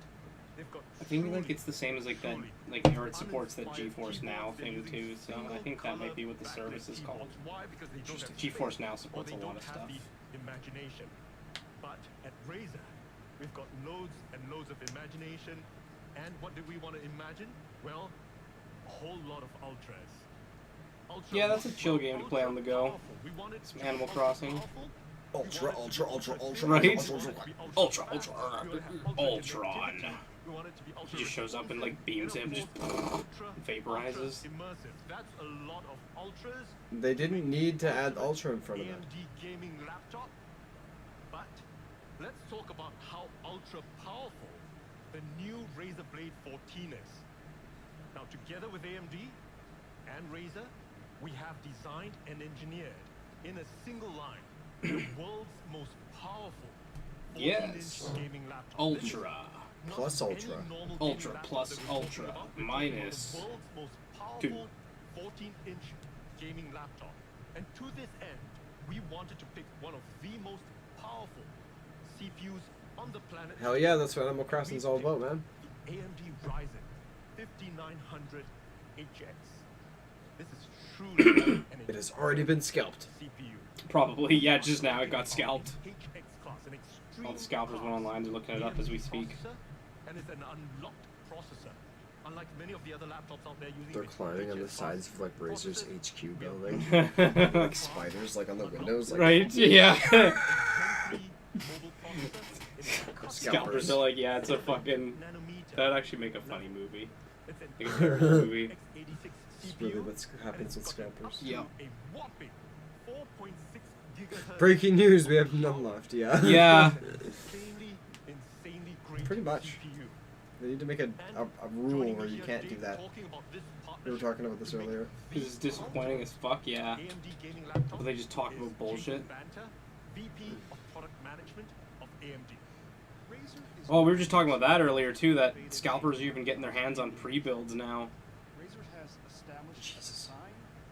they've got I think like it's the same as like that, like or it supports that GeForce Now thing too. So I think that might be what the service is called. Why? Because they don't have GeForce space, Now or supports they a lot don't of have stuff. the imagination. But at Razer, we've got loads and loads of imagination, and what do we want to imagine? Well, a whole lot of ultras. Yeah, that's a chill game to play on the go. Some Animal Crossing. Ultra, ultra, ultra, ultra, Right? ultra, Ultron. He just shows up and like beams him, just vaporizes. That's a lot of ultras. They didn't need to add ultra in front of that. AMD gaming laptop. But let's talk about how ultra powerful the new Razer Blade 14 is. Now, together with AMD and Razer, we have designed and engineered in a single line the world's most powerful 14-inch gaming laptop. Ultra. Plus ultra. Ultra plus ultra. Minus. The world's most Two. powerful 14-inch gaming laptop. And to this end, we wanted to pick one of the most powerful CPUs on the planet. Hell yeah, that's what Animal Crossing's all about, man. The AMD Ryzen 5900 HX. This is truly an It has already been scalped. CPU. Probably, yeah, just now it got scalped. HX class, an extreme All the scalpers went online, they're looking it up as we speak. processor, and it's an unlocked processor. Unlike many of the other laptops out there using They're its climbing on the HX sides of like Razer's processors, HQ building. Like spiders like on the windows. Like, Right, yeah. mobile processor, Scalpers are like, yeah, it's a fucking... That'd actually make a funny movie. it's an Like a terrible movie. x86 It's really CPU, what happens with scalpers. Yeah. a whopping 4.6 gigahertz. Breaking news, we have none left, yeah. Yeah. Insanely great Pretty much. CPU. They need to make a rule where you can't do that. We were talking about this earlier. Because it's disappointing as fuck, yeah. AMD gaming laptop But they just talk about bullshit. Banter, VP of Product Management of AMD. Oh, we were just talking about that earlier too, that scalpers are even getting their hands on pre-builds now. Razer has established a design,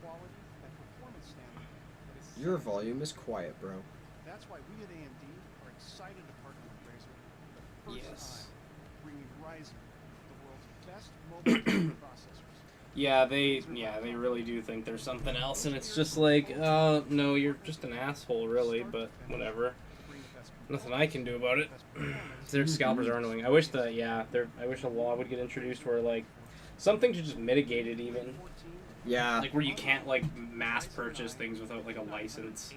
quality, and performance standard that is Your volume is quiet, bro. That's why we at AMD are excited to partner with Razer for the first time, bringing Ryzen, the world's best mobile gaming processors. Yeah, they really do think there's something else, and it's just like, no, you're just an asshole, really, but whatever. Nothing I can do about it. Their scalpers are annoying. I wish I wish a law would get introduced where, like, something to just mitigate it even. Yeah. Like, where you can't, like, mass purchase things without, like, a license.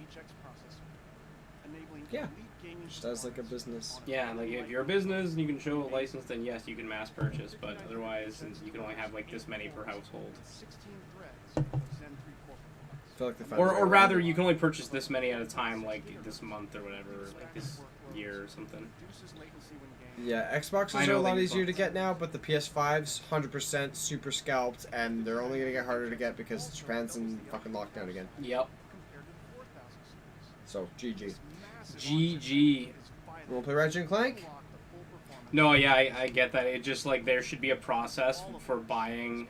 Yeah. Just as like a business. Yeah, like, if you're a business and you can show a license, then yes, you can mass purchase, but otherwise, you can only have, like, this many per household. I feel like they found Or a way rather, around it. you can only purchase this many at a time, like, this month or whatever, like, this year or something. Yeah, Xboxes I are know a lot they- easier to get now, but the PS5's 100% super scalped, and they're only gonna get harder to get because Japan's in fucking lockdown again. Yep. So, GG. GG. You wanna play Ratchet and Clank? No, yeah, I get that. It just, like, there should be a process for buying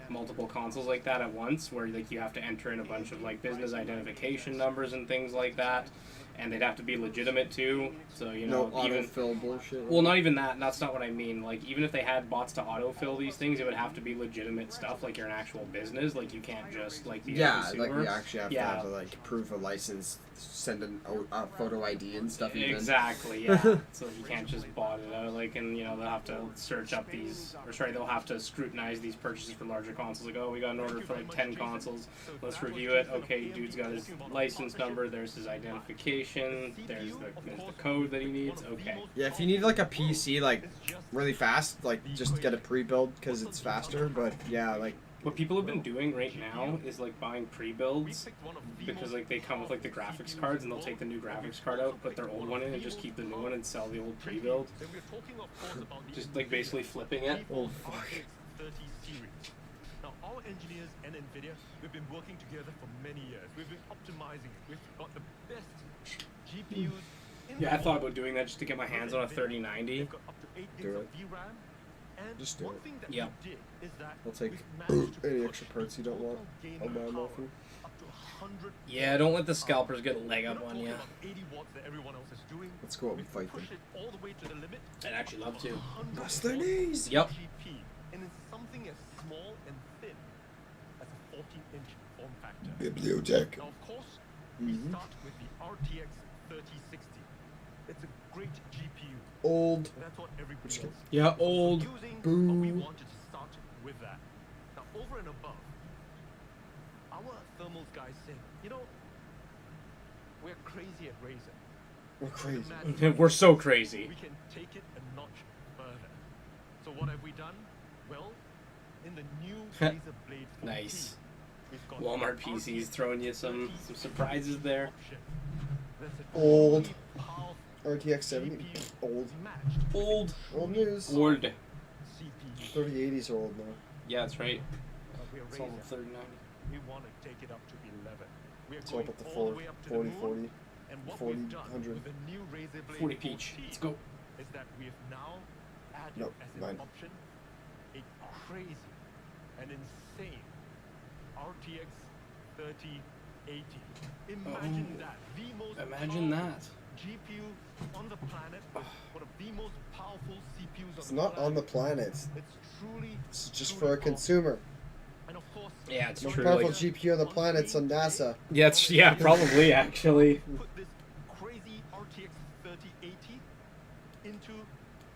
multiple consoles like that at once, where, like, you have to enter in a bunch of, like, business identification numbers and things like that, and they'd have to be legitimate, too, so, you know, No even... autofill bullshit. Well, not even that. That's not what I mean. Like, even if they had bots to autofill these things, it would have to be legitimate stuff, like you're an actual business. Like, you can't just, like, be a Yeah, consumer. like we actually have to have to, like, prove a license, send a photo ID and stuff even. Exactly, yeah. So you can't just bot it out, like, and, you know, they'll have to search up these, or sorry, they'll have to scrutinize these purchases for larger consoles. Like, oh, we got an order for, like, 10 consoles. Let's review it. Okay, dude's got his license number, there's his identification, there's the code that he needs. Okay. Yeah, if you need, like, a PC, like, really fast, like, just get a pre-build because it's faster, but, yeah, like... What people have been doing right now is, like, buying pre-builds because, like, they come with, like, the graphics cards, and they'll take the new graphics card out, put their old one in, and just keep the new one and sell the old pre-build. Just, like, basically flipping it. Oh, fuck. our engineers and NVIDIA, we've been working together for many years. We've been optimizing it. We've got the best GPUs in Yeah, I the thought world. about doing that just to get my hands on a 3090. They've got up to 8 gigs Do of it. VRAM. And Just do one it. thing that Yep. we did is that I'll take we've managed to any push extra parts you don't want. gaming I'll buy them power off you. up to 100 Yeah, don't let the scalpers get a leg We're up not on talking you. about 80 watts that everyone else is doing. Let's go out and We've fight them. pushed it all the way to the limit. I'd actually love to. 100 Bust their knees. Yep. GP, and it's something as small and thin as a 14-inch form factor. Bibliotech. Now, of course, we Mhm. start with the RTX 3060. It's a great GPU. Old. And that's what everybody Just else Yeah, old. is using, but we Boo. wanted to start with that. Now, over and above, our thermals guys say, you know, we're crazy at Razer. We're crazy. Imagine We're so crazy. we can take it a notch further. So what have we done? Well, in the new Razer Blade 14, Nice. we've got Walmart the PCs throwing you some surprises there. option. That's a Old. truly powerful RTX 70. GPU Old. matched Old. Old news. Old. CPU. 3080s are old now. Yeah, that's right. We're It's all Razer. 3090. We want to take it up to 11. We're It's all going about the all the way up to 40, the moon. 40, And what 40, we've done 100. with the new Razer Blade 40 peach. 14 Let's go. is that we have now added Nope, as an 9. option a crazy and insane RTX 3080. Imagine Oh. that. The most Imagine powerful that. GPU on the planet. One of the most powerful CPUs It's on not the on the planet. planet. It's truly It's just truly for a powerful. consumer. And of course, Yeah, it's The most true. powerful Like, GPU on the planet's on NASA. yeah, it's, yeah, probably actually. put this crazy RTX 3080 into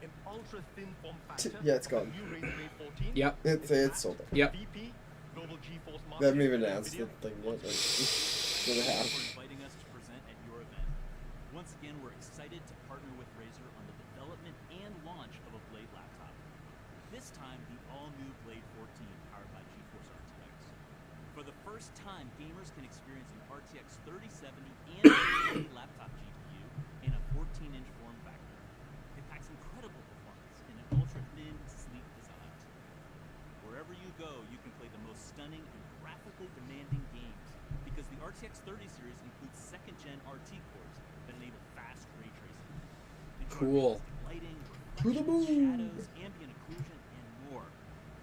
an ultra thin form factor. Yeah, it's of the gone. new Razer Blade 14. Yep. It's sold out. Yep. VP, Global GeForce They haven't Master even and announced the NVIDIA. thing yet. Like, for the for half. inviting us to present at your event. Once again, we're excited to partner with Razer on the development and launch of a Blade laptop. This time, the all-new Blade 14 powered by GeForce RTX. For the first time, gamers can experience an RTX 3070 and 3080 laptop GPU in a 14-inch form factor. It packs incredible performance in an ultra-thin, sleek design. Wherever you go, you can play the most stunning and graphically demanding games, because the RTX 30 series includes second-gen RT cores that enable fast ray tracing. Enjoy Cool. realistic lighting, To the reflections, moon. shadows, ambient occlusion, and more.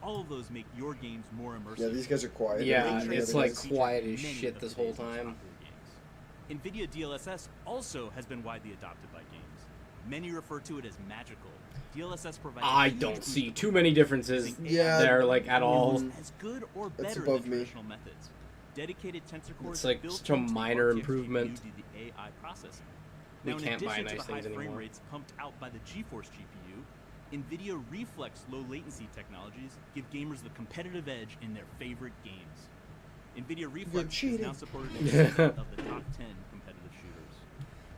All of those make your games more immersive. Yeah, these guys are quiet. Yeah, They're it's the like guys. quiet as Many shit of this whole today's most time. popular games. NVIDIA DLSS also has been widely adopted by games. Many refer to it as magical. DLSS provides a I huge don't boost see of too many differences Yeah, there, like, at all. as good or That's better above than me. traditional methods. Dedicated tensor cores It's like built such a into the minor RTX improvement. GPU do the AI processing. We Now, in can't buy addition nice to the high things frame anymore. rates pumped out by the GeForce GPU, NVIDIA Reflex low latency technologies give gamers the competitive edge in their favorite games. NVIDIA Reflex is now supported in 7 of the top 10 competitive shooters.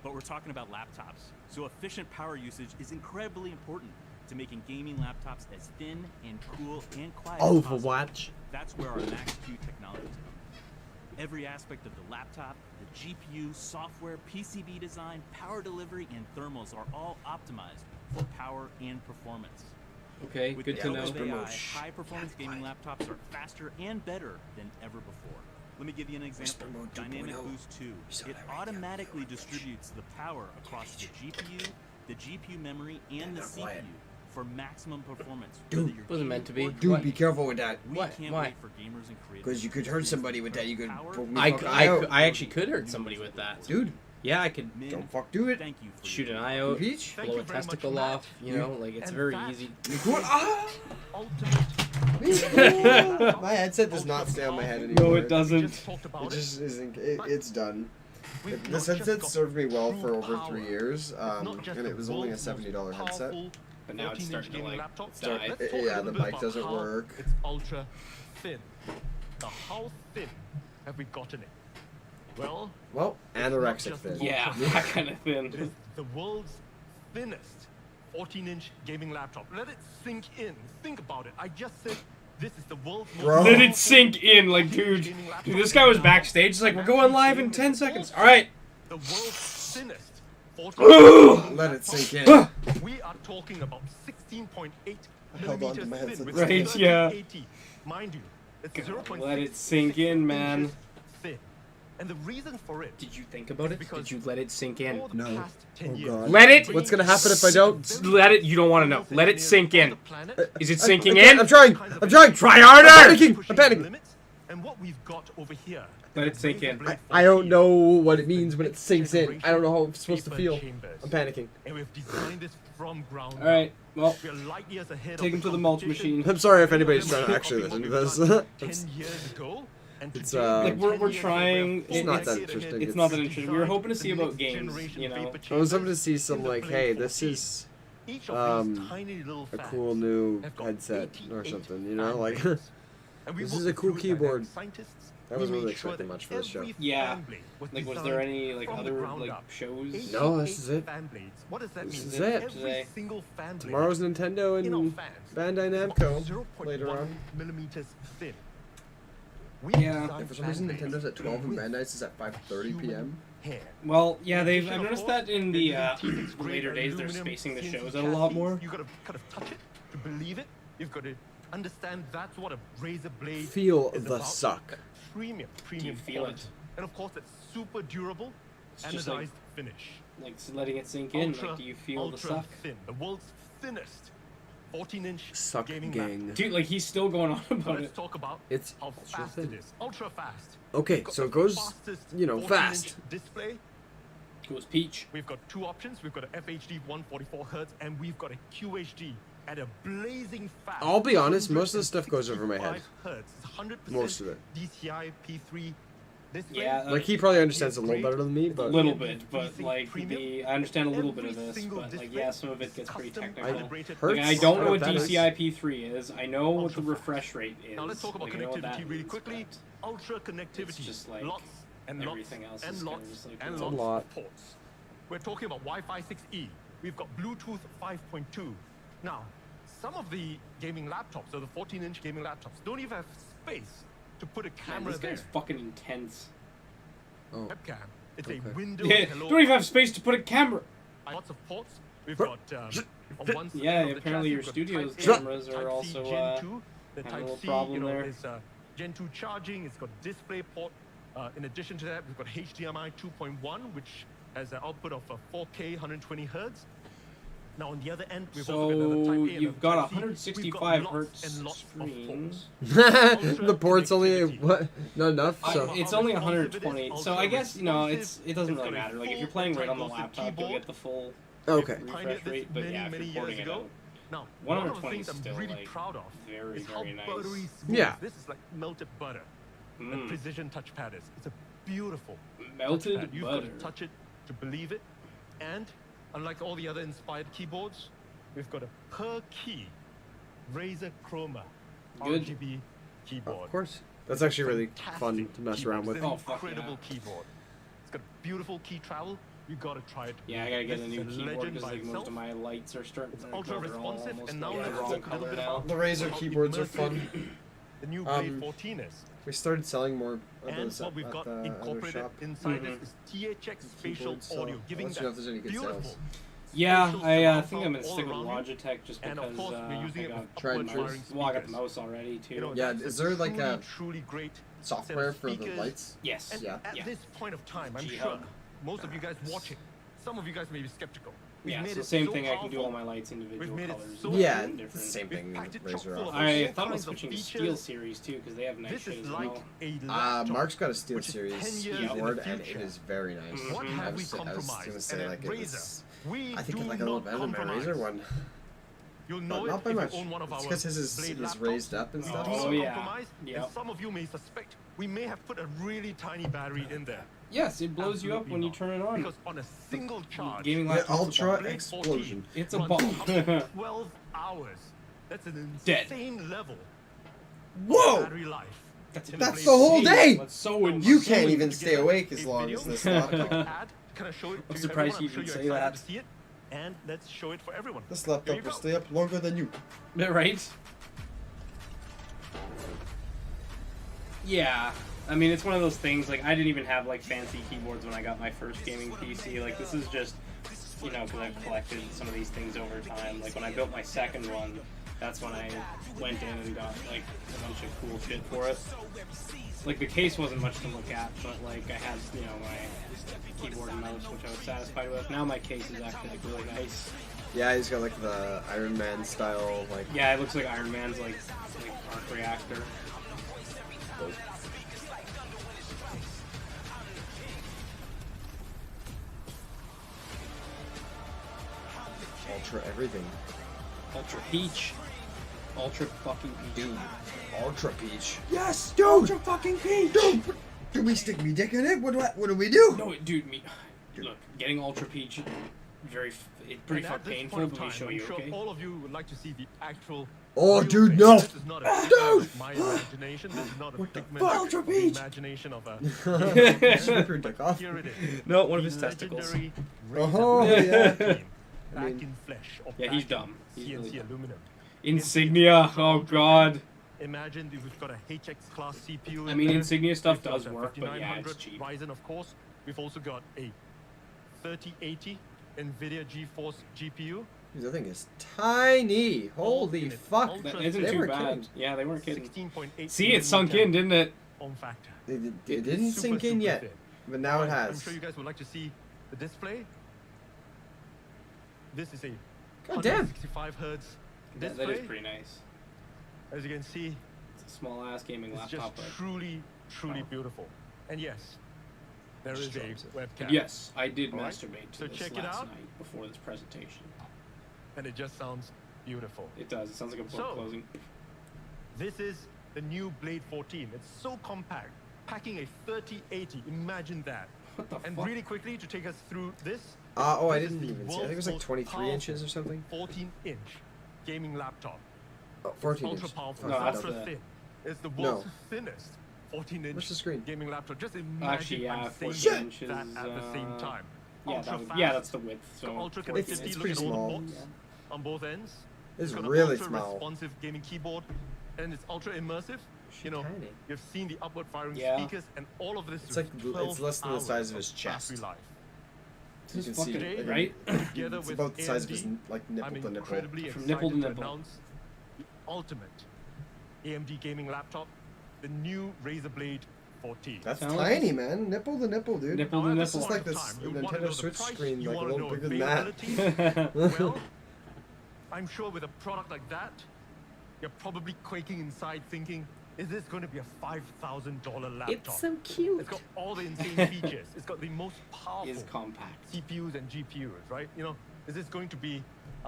But we're talking about laptops, so efficient power usage is incredibly important to making gaming laptops as thin and cool and quiet as possible. Overwatch. That's where our Max-Q technologies come in. Every aspect of the laptop, the GPU, software, PCB design, power delivery, and thermals are all optimized for power and performance. Okay, With good the to help know. of AI, high-performance gaming laptops are faster and better than ever before. Let me give you an example. Dynamic Boost 2. It automatically distributes the power across the GPU memory, and the CPU for maximum performance. Dude, wasn't meant to be. Dude, be careful with that. We can't Why? wait for gamers and creators. Because you could hurt somebody with that. You could. poke me I, fucking I, out. I actually could hurt somebody with that. Dude. Yeah, I could Don't fuck do it. Thank you for shoot your an eye out, Peach? blow a testicle off, you know, like it's And very that easy. Ultimate. My headset does not stay on my head anymore. No, it doesn't. It just isn't. It's done. We've This not just headset got served me well for true over power. 3 years, It's not just and the it was only a world's most $70 headset. powerful But now it's 14-inch starting to gaming like laptop. die. Let's talk a Yeah, little the bit mic about doesn't how work. It's ultra thin. Now, how thin have we gotten it? Well, Well, anorexic just thin. Yeah, that kind of it is thin. the world's thinnest 14-inch gaming laptop. Let it sink in. Think about it. I just said this is the world's most Bro. Let it sink in, like, dude, this guy was backstage, he's like, we're going live in 10 seconds. All right. The world's thinnest 14-inch Let it sink in. We are talking about 16.8 Held on to millimeters my thin headset. with Right, yeah. 3080. Mind you, It's God, 0.6 let it sink in, man. inches thin. And the reason for it. Did you think about it? Did you let it sink in? No. Oh god. Let it. What's gonna happen if I don't? Let it. You don't want to know. Let it sink in. Is it sinking I can't, in? I'm trying. I'm trying. Try harder. I'm panicking. I'm panicking. And what we've got over here. Let it sink in. I don't know what it means when it sinks in. I don't know how I'm supposed to feel. I'm panicking. And we've designed this from ground up. All right. Well, We are light years ahead take of him to the mulch machine. I'm sorry if anybody's trying to actually listen to this. 10 years ago. And It's Like we're trying. It's not that interesting. It's not that interesting. We were hoping to see about games. You know. I was hoping to see some like, hey, this is a cool new headset or something. You know, like this is a cool keyboard. I wasn't really expecting much for this show. Yeah. Like, was there any like other like shows? No, this is it. What does that This mean? is it. Every single fan blade Tomorrow's Nintendo and Bandai Namco 0.1 later on. millimeters thin. Yeah. For some reason, Nintendo's at 12 and Bandai's is at 5:30 p.m. Well, yeah, I've noticed that in the later days they're spacing the shows out a lot more. You gotta kind of touch it to believe it. You've got to understand that's what a Razer blade Feel is the about. suck. Premium Do you feel quality. it? And of course, it's super durable, It's just like- anodized finish. Like letting it sink in. Ultra, Like, do you feel the ultra suck? thin, the world's thinnest 14-inch Suck gaming gang. laptop. Dude, like he's still going on So about let's it. talk about It's how ultra fast thin. it is. Ultra fast. Okay, We've got so the it goes, fastest you know, 14-inch fast. display. Goes peach. We've got two options. We've got a FHD 144 Hertz, and we've got a QHD at a blazing fast. I'll be honest, most of the stuff goes over my head. 165 Hertz. It's 100% Most of it. DCI P3 display. Yeah, Like he probably understands a little better than me, A but little bit, but like I understand a little bit of this, but like yeah, some of it gets pretty technical. Like, I don't know what DCI P3 is. I know what the refresh rate is. Now let's talk about Like, I know what connectivity that really means, quickly. Ultra connectivity. It's just like lots and everything else and is kinda lots just like and it's a lots lot. of ports. We're talking about Wi-Fi 6E. We've got Bluetooth 5.2. Now, some of the gaming laptops, or the 14-inch gaming laptops, don't even have space to put a Man, camera this there. guy's fucking intense. oh, Webcam. It's Okay. a Windows Yeah, Hello. don't even have space to put a camera. Lots of ports. We've got on one side Yeah, of the apparently chassis, your we've got studio's Type-A, cameras are Type-C also, Gen 2, the having a little Type-C, problem there. is Gen 2 charging. It's got display port. In addition to that, we've got HDMI 2.1, which has an output of 4K 120 hertz. Now on the other end, we've also got another So Type-A and you've another got a Type-C. We've got 165 lots hertz and lots of screen. ports. the port's only what? Not enough. So It's only 120, so I guess it doesn't really matter. Like if you're playing right on the laptop, you'll get the full okay. refresh rate. But yeah, if you're porting it out, Now, one of the 120 things is I'm still really like proud of very is how very nice. buttery smooth Yeah. this is, like melted butter. The Mm. precision touchpad is. It's a beautiful Melted touchpad. You've butter. got to touch it to believe it. And unlike all the other inspired keyboards, we've got a per key Razer Chroma Good. RGB keyboard. Of course, that's actually really fun to mess around with. It's Oh, an fuck incredible yeah. keyboard. It's got beautiful key travel. You gotta try it. Yeah, I gotta get a This new is keyboard legend because by like most itself. of my lights are starting. ultra they're all responsive, almost and now like let's the talk a wrong little color bit now. about The Razer how keyboards are immersive fun. The new Blade 14 is. We started selling more of And those what at we've got the other incorporated shop. inside this is THX spatial Keyboards, so audio, giving let's see if that there's any good beautiful. sales. Yeah, spatial I surround think I'm sound gonna all stick with around you. Logitech just And because of course, we're using I it got with Tried upward mouse. firing well, I got the speakers. mouse already too. You know, Yeah, that's is there like truly, a truly great software set of for the speakers. lights? Yes. And Yeah. at this point of time, I'm G-Hub. sure most of you guys watching, some of you guys may be skeptical. We've Yeah, made so it same so thing. I can do all powerful. my lights individual We've made it colors. so Yeah, different. it's the same thing packed it Razer chock full of offers. I all thought about kinds of switching to Steel features. Series too because they have nice This shit is as like well. a laptop. Mark's got a Steel which is 10 Series years in the keyboard, and it future. is very nice. What have we I was compromised? gonna say And like at it Razer, was. we I think do it's like a little not better than my compromise. Razer one. You'll But know not it by if much. you own one of It's our 'cause his is Blade laptops. raised up and We stuff, do so- not yeah. compromise, Yeah. and some of you may suspect we may have put a really tiny battery in there. Yes, it blows you up Absolutely when you not. turn it on. Because on a single charge, Gaming The laptop. Ultra Blade Explosion. 14 It's a runs bomb. up to 12 hours. That's an Dead. insane level. Whoa! Battery life. That's in That's Blade the whole 14. day! That's so You insane. can't even To stay get awake a as long video as this that I laptop. can add, can I show it I'm to surprised everyone? you I'm sure even you're say excited that. to see it. And let's show it for everyone. This Here laptop you will go. stay up longer than you. Yeah, right? Yeah. I mean, it's one of those things, like, I didn't even have, like, fancy keyboards when I got my first gaming PC. Like, this is just, you know, because I've collected some of these things over time. Like, when I built my second one, That's when I went in and got like a bunch of cool shit for it. Like the case wasn't much to look at, but like I had, you know, my keyboard and mouse, which I was satisfied with. Now my case is actually like really nice. Yeah, he's got like the Iron Man style, like. Yeah, it looks like Iron Man's like arc reactor. Dope. Ultra everything. Ultra Peach. Ultra fucking Peach. Dude. Ultra Peach. Yes, dude. Ultra fucking Peach. Dude, do we stick me dick in it? What do we do? No, dude, look, getting Ultra Peach, it's pretty fucking painful. But let me show you, okay? All of you would like to see the actual. Oh, dude, no! This is not a figment of my imagination. This is not a figment of the imagination of a. Rip your dick off. Here it is. No, one of his testicles. Oh, yeah. Back in flesh. Yeah, he's dumb. He's CNC really dumb. aluminum. Insignia, oh god. Imagine if we've got a HX class CPU. I mean, there. Insignia stuff We've got does a work, but yeah, 5900 it's cheap. Ryzen, of course. We've also got a 3080 NVIDIA GeForce GPU. Dude, that thing is tiny. Holy fuck. That isn't They too were bad. kidding. Yeah, they weren't kidding. 16.8 See, it sunk in, didn't it? Form factor. It It's didn't super, sink in super yet, thin. but now it I'm has. sure you guys would like to see the display. This is a God damn. 165 hertz That display. is pretty nice. As you can see, It's a small ass gaming it's laptop. just But truly beautiful. And yes, there is a webcam. yes, I did All right? masturbate to So this check it last out. night before this presentation. And it just sounds beautiful. It does. It sounds like a book So, closing. This is the new Blade 14. It's so compact, packing a 3080. Imagine that. What the And fuck? really quickly to take us through this. Oh, I this is didn't the even see. I think it was like world's 23 most inches or something. 14-inch gaming laptop. Oh, 14 Ultra inches. powerful, No, that's ultra the- thin. It's the No. world's thinnest 14-inch Where's the screen? gaming laptop. Just imagine Actually, yeah, I'm saying 14 inches. that at the same time. Yeah, Ultra that yeah, fast, that's the width. got So ultra 14 connectivity. it's Look pretty at all small. the ports on both ends. It's got really an ultra small. responsive gaming keyboard, and it's ultra immersive. You know, tiny. you've seen the upward firing Yeah. speakers, and all of this. It's like it's less than the size of his chest. Life. You can Just see, fucking- like, right? Together it's with about the size of AMD, his like nipple I'm to nipple. incredibly From excited nipple to to nipple. announce the ultimate AMD gaming laptop, the new Razer Blade 14. That's Sound like tiny, this- man. Nipple to nipple, dude. Nipple to Now, at This this is point like of this time, you wanna know Nintendo the Switch price, screen, you like a wanna little know bigger than that. availability? Well, I'm sure with a product like that, you're probably quaking inside thinking, is this going to be a $5,000 laptop? It's so cute. It's got all the insane features. It's got the most powerful Is compact. CPUs and GPUs, right? You know, is this going to be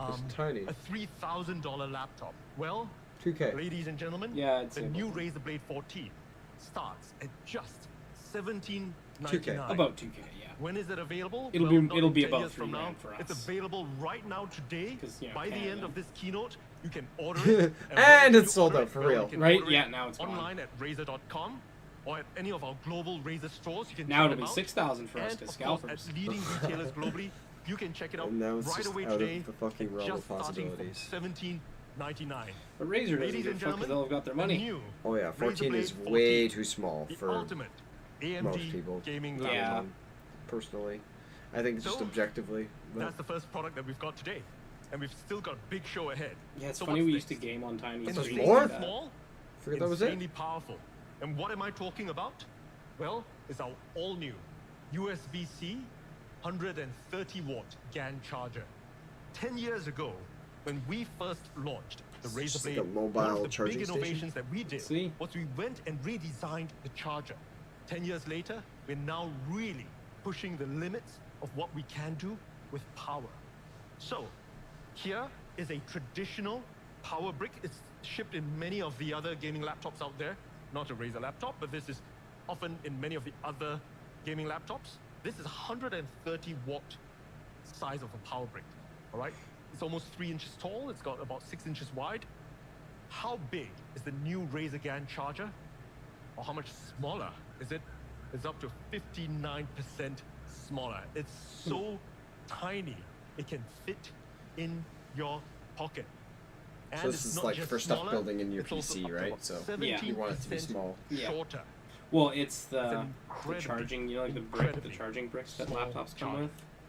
It's tiny. a $3,000 laptop? Well, 2K. ladies and gentlemen, Yeah, I'd the say new about Razer Blade 14 starts at just $17.99. 2K. About 2K, yeah. When is it available? It'll Well, be- not it'll in be 10 about years from now. $3,000 for us. It's available right now today. 'Cause, you know, By the end Canada. of this keynote, you can order it. And when it's you sold order out for well, real. you can Right? order Yeah, it now it's gone. online at Razer.com or at any of our global Razer stores. You can Now check it'll them be out. 6,000 for us And to of scalpers. course, at leading retailers globally, you can check it out And now it's right just away out today. of the fucking realm just of starting from possibilities. $17.99. But Razer doesn't Ladies give a and fuck because gentlemen, they'll have got their the money. new Oh yeah, 14 Razer is Blade way 14, too small the for ultimate AMD most people. gaming Yeah. laptop. Personally, I think just So, objectively. but- That's the first product that we've got today, and we've still got a big show ahead. Yeah, it's So funny what's we next? used to game on tiny There's screens. more? like that. Small, Forget that was it. insanely powerful. And what am I talking about? Well, it's our all-new USB-C 130-watt GAN charger. 10 years ago, when we first launched the It's Razer just like Blade, a mobile one of the charging big station? innovations that we did See? was we went and redesigned the charger. 10 years later, we're now really pushing the limits of what we can do with power. So, here is a traditional power brick. It's shipped in many of the other gaming laptops out there. Not a Razer laptop, but this is often in many of the other gaming laptops. This is 130 watt size of a power brick, all right? It's almost 3 inches tall. It's got about 6 inches wide. How big is the new Razer GAN charger? Or how much smaller is it? It's up to 59% smaller. It's so tiny, it can fit in your pocket. And So this it's is not like just for stuff smaller, building in your it's also PC, up to right? about So 17% you want it to be small. Yeah. shorter. Well, it's the incredibly, charging, you know, like the incredibly charging bricks that small laptops come charger. with.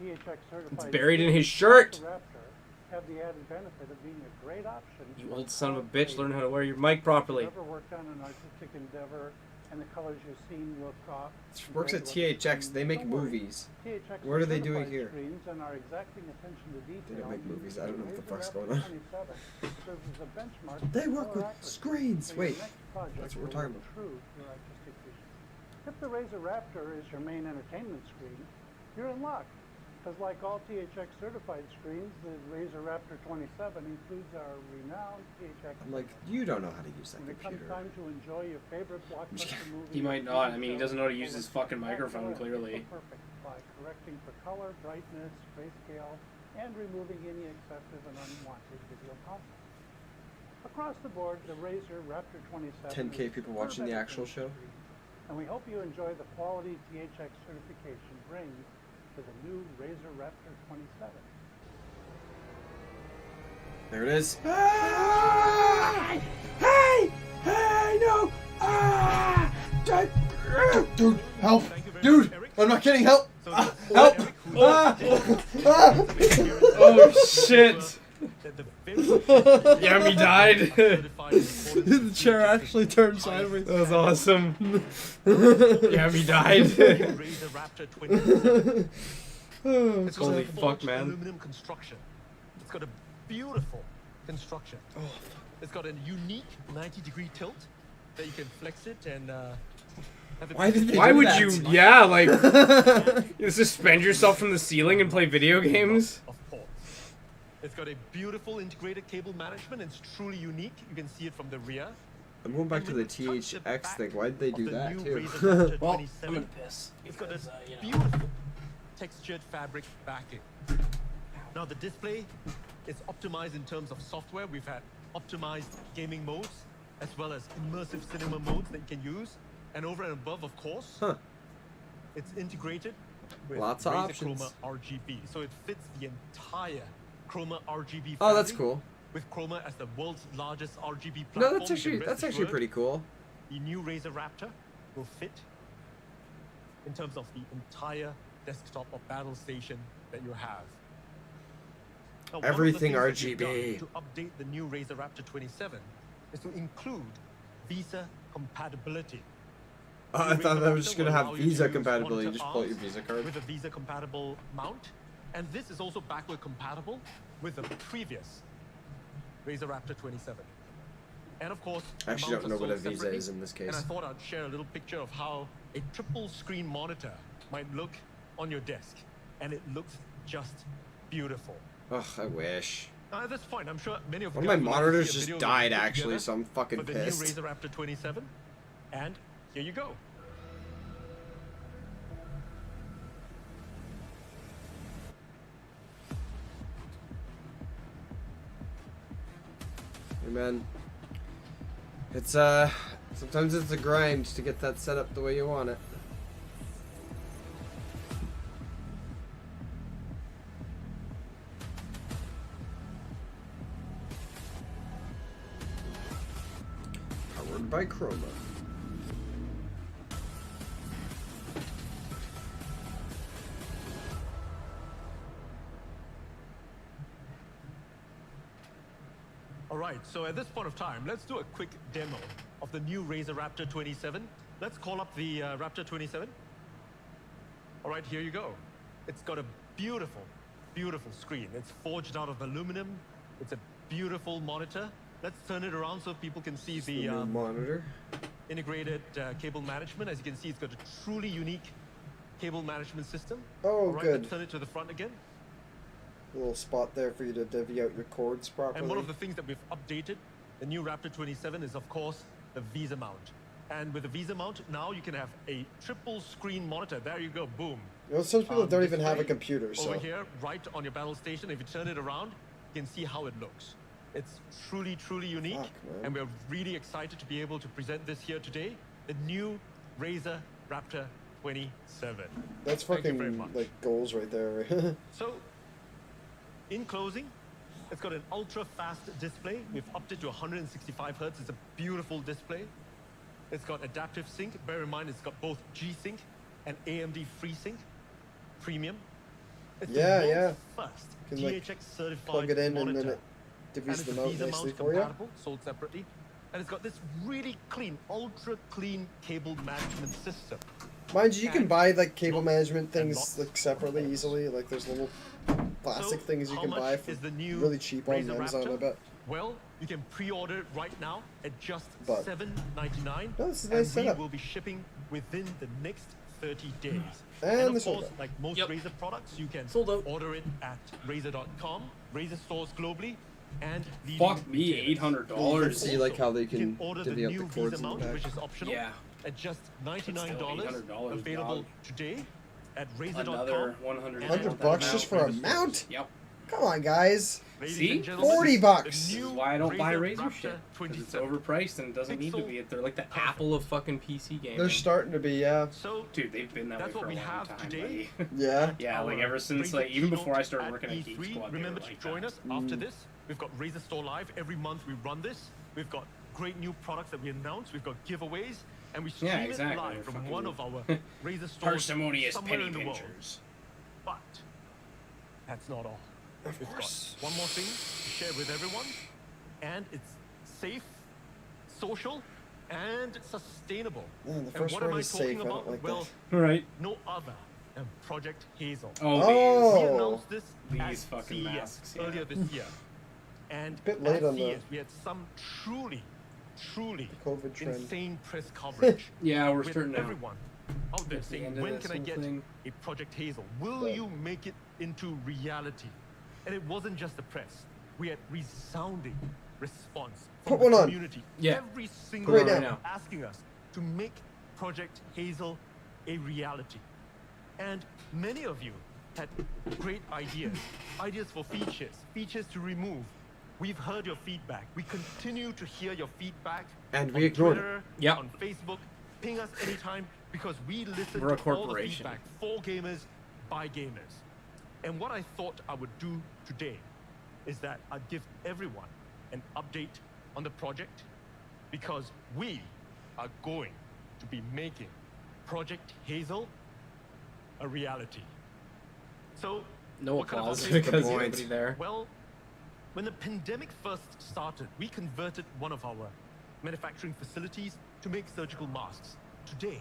It's buried in his shirt. have the added benefit of being a great option. You old son of a bitch, learn how to wear your mic properly. If you've ever worked on an artistic endeavor and the colors you've seen look off. It works at THX. They make movies. What are they doing here? Screens and are exacting attention to detail. They don't make movies. I don't know what the fuck's going on. They work with screens. Wait, that's what we're talking about. If the Razer Raptor is your main entertainment screen, you're in luck. Because like all THX certified screens, the Razer Raptor 27 includes our renowned THX. I'm like, you don't know how to use that when it comes computer. time to enjoy your favorite blockbuster movie. He might not. I mean, he doesn't know how to use his fucking microphone, clearly. Perfect by correcting for color, brightness, grayscale, and removing any excessive and unwanted video content. Across the board, the Razer Raptor 27 10K people watching the actual show. And we hope you enjoy the quality THX certification brings to the new Razer Raptor 27. There it is. Hey! Hey! Hey! No! Ah! Dude, help! Dude, I'm not kidding. Help! Help! Oh shit! Yami died. The chair actually turned sideways. That was awesome. Yami died. Holy fuck, man. Aluminum construction. It's got a beautiful construction. Oh. It's got a unique 90-degree tilt that you can flex it and have it. Why would you? Yeah, like you suspend yourself from the ceiling and play video games. Of ports. It's got a beautiful integrated cable management. It's truly unique. You can see it from the rear. I'm going back to the THX thing. Why did they do that too? Well, I'm gonna piss. It's got a beautiful textured fabric backing. Now the display is optimized in terms of software. We've had optimized gaming modes as well as immersive cinema modes that you can use. And over and above, of course, it's integrated with lots of Razer options. Chroma RGB. So it fits the entire Chroma RGB family. Oh, that's cool. With Chroma as the world's largest RGB platform. No, that's actually pretty cool. The new Razer Raptor will fit in terms of the entire desktop or battle station that you have. Now, Everything one of the things that RGB. we've done to update the new Razer Raptor 27 is to include Visa compatibility. I The thought Razer that was Raptor just gonna will have allow you Visa to use compatibility. You monitor just pull out your arms Visa card. with a Visa compatible mount, and this is also backward compatible with the previous Razer Raptor 27. And of course, I actually don't know what a Visa separately, is in this case. And I thought I'd share a little picture of how a triple screen monitor might look on your desk, and it looks just beautiful. Ugh, I wish. That's fine. I'm sure many of you One of my guys would like to monitors see a just video died put actually, together so I'm fucking for the pissed. new Razer Raptor 27, and here you go. Hey man, it's sometimes it's a grind to get that set up the way you want it. Powered by Chroma. All right, so at this point of time, let's do a quick demo of the new Razer Raptor 27. Let's call up the Raptor 27. All right, here you go. It's got a beautiful, beautiful screen. It's forged out of aluminum. It's a beautiful monitor. Let's turn it around so people can see the new monitor. Integrated cable management. As you can see, it's got a truly unique cable management system. Oh, All right, good. let's turn it to the front again. A little spot there for you to divvy out your cords properly. And one of the things that we've updated, the new Raptor 27, is of course the Visa mount. And with the Visa mount, now you can have a triple screen monitor. There you go, boom. You know, some people don't even have a display computer, so. Over here, right on your battle station, if you turn it around, you can see how it looks. It's truly, truly unique. Fuck, man. And we're really excited to be able to present this here today. The new Razer Raptor 27. That's Thank you very fucking much. like goals right there. So, in closing, it's got an ultra-fast display. We've upped it to 165 Hertz. It's a beautiful display. It's got adaptive sync. Bear in mind, it's got both G-Sync and AMD FreeSync Premium. It's Yeah, the yeah. world's first You can, like, THX certified plug it in and monitor. then it And divvies it's them a out Visa nicely mount for you. compatible, sold separately. And it's got this really clean, ultra clean cable management system. Mind you, you can And buy like cable management and things lots like separately easily. Like there's little plastic So, things you how can much buy for is the new really cheap on Razer Amazon, I Raptor? bet. Well, you can pre-order it right now at just But- $7.99, No, this is a and nice we setup. will be shipping within the next 30 days. And of they sold course, out. like most Razer products, you can order it at Razer.com, Razer stores globally, and leading Fuck me, retailers. $800. You can see like how they You can order the divvy up new the cords Visa in the mount, back. which is optional, Yeah. at just But still, $99, $800, available dog. today at Razer.com. Another 100 $100 just for a mount? Yep. Come on, guys. Ladies See? and gentlemen, $40. the This is new why I don't buy Razer Razer shit. Raptor Because it's 27. overpriced and it doesn't need to Pixel be. They're like the Apple of fucking PC gaming. They're starting to be, yeah. So, Dude, they've been that way that's for what a we long have time, today. buddy. Yeah. Yeah, like Our ever since, Razer like, even before I Keynote started at working at E3. Geek Squad, Remember they to were like join that. us after this. We've got Razer Store Live. Every month we run this. We've got great new products that we announce. We've got giveaways. And we stream Yeah, exactly. it live We're from fucking one of our Razer stores Parsimonious somewhere penny in the world. pinchers. But that's not all. Of We've course. got one more thing to share with everyone. And it's safe, social, and sustainable. Man, the And first what am word I is talking safe. I about? don't like Well, that. Right. no other than Project Hazel. Oh, We Oh. announced this These at fucking CES masks, yeah. earlier this year. And Bit late at on the- CES, we had some truly COVID trend. insane press coverage. Yeah, we're with starting now. everyone out there At the saying, end of when this can I whole get thing. a Project Hazel? Will Yeah. you make it into reality? And it wasn't just the press. We had resounding response from Put one the on. community. Yeah. Every Put single it on one right now. asking us to make Project Hazel a reality. And many of you had great ideas, ideas for features to remove. We've heard your feedback. We continue to hear your feedback. And on we ignored it. Twitter, Yep. on Facebook. Ping us anytime because we listen We're a to all the corporation. feedback for gamers, by gamers. And what I thought I would do today is that I'd give everyone an update on the project because we are going to be making Project Hazel a reality. So, No what kind of applause updates because can we nobody give? there. Well, when the pandemic first started, we converted one of our manufacturing facilities to make surgical masks. Today,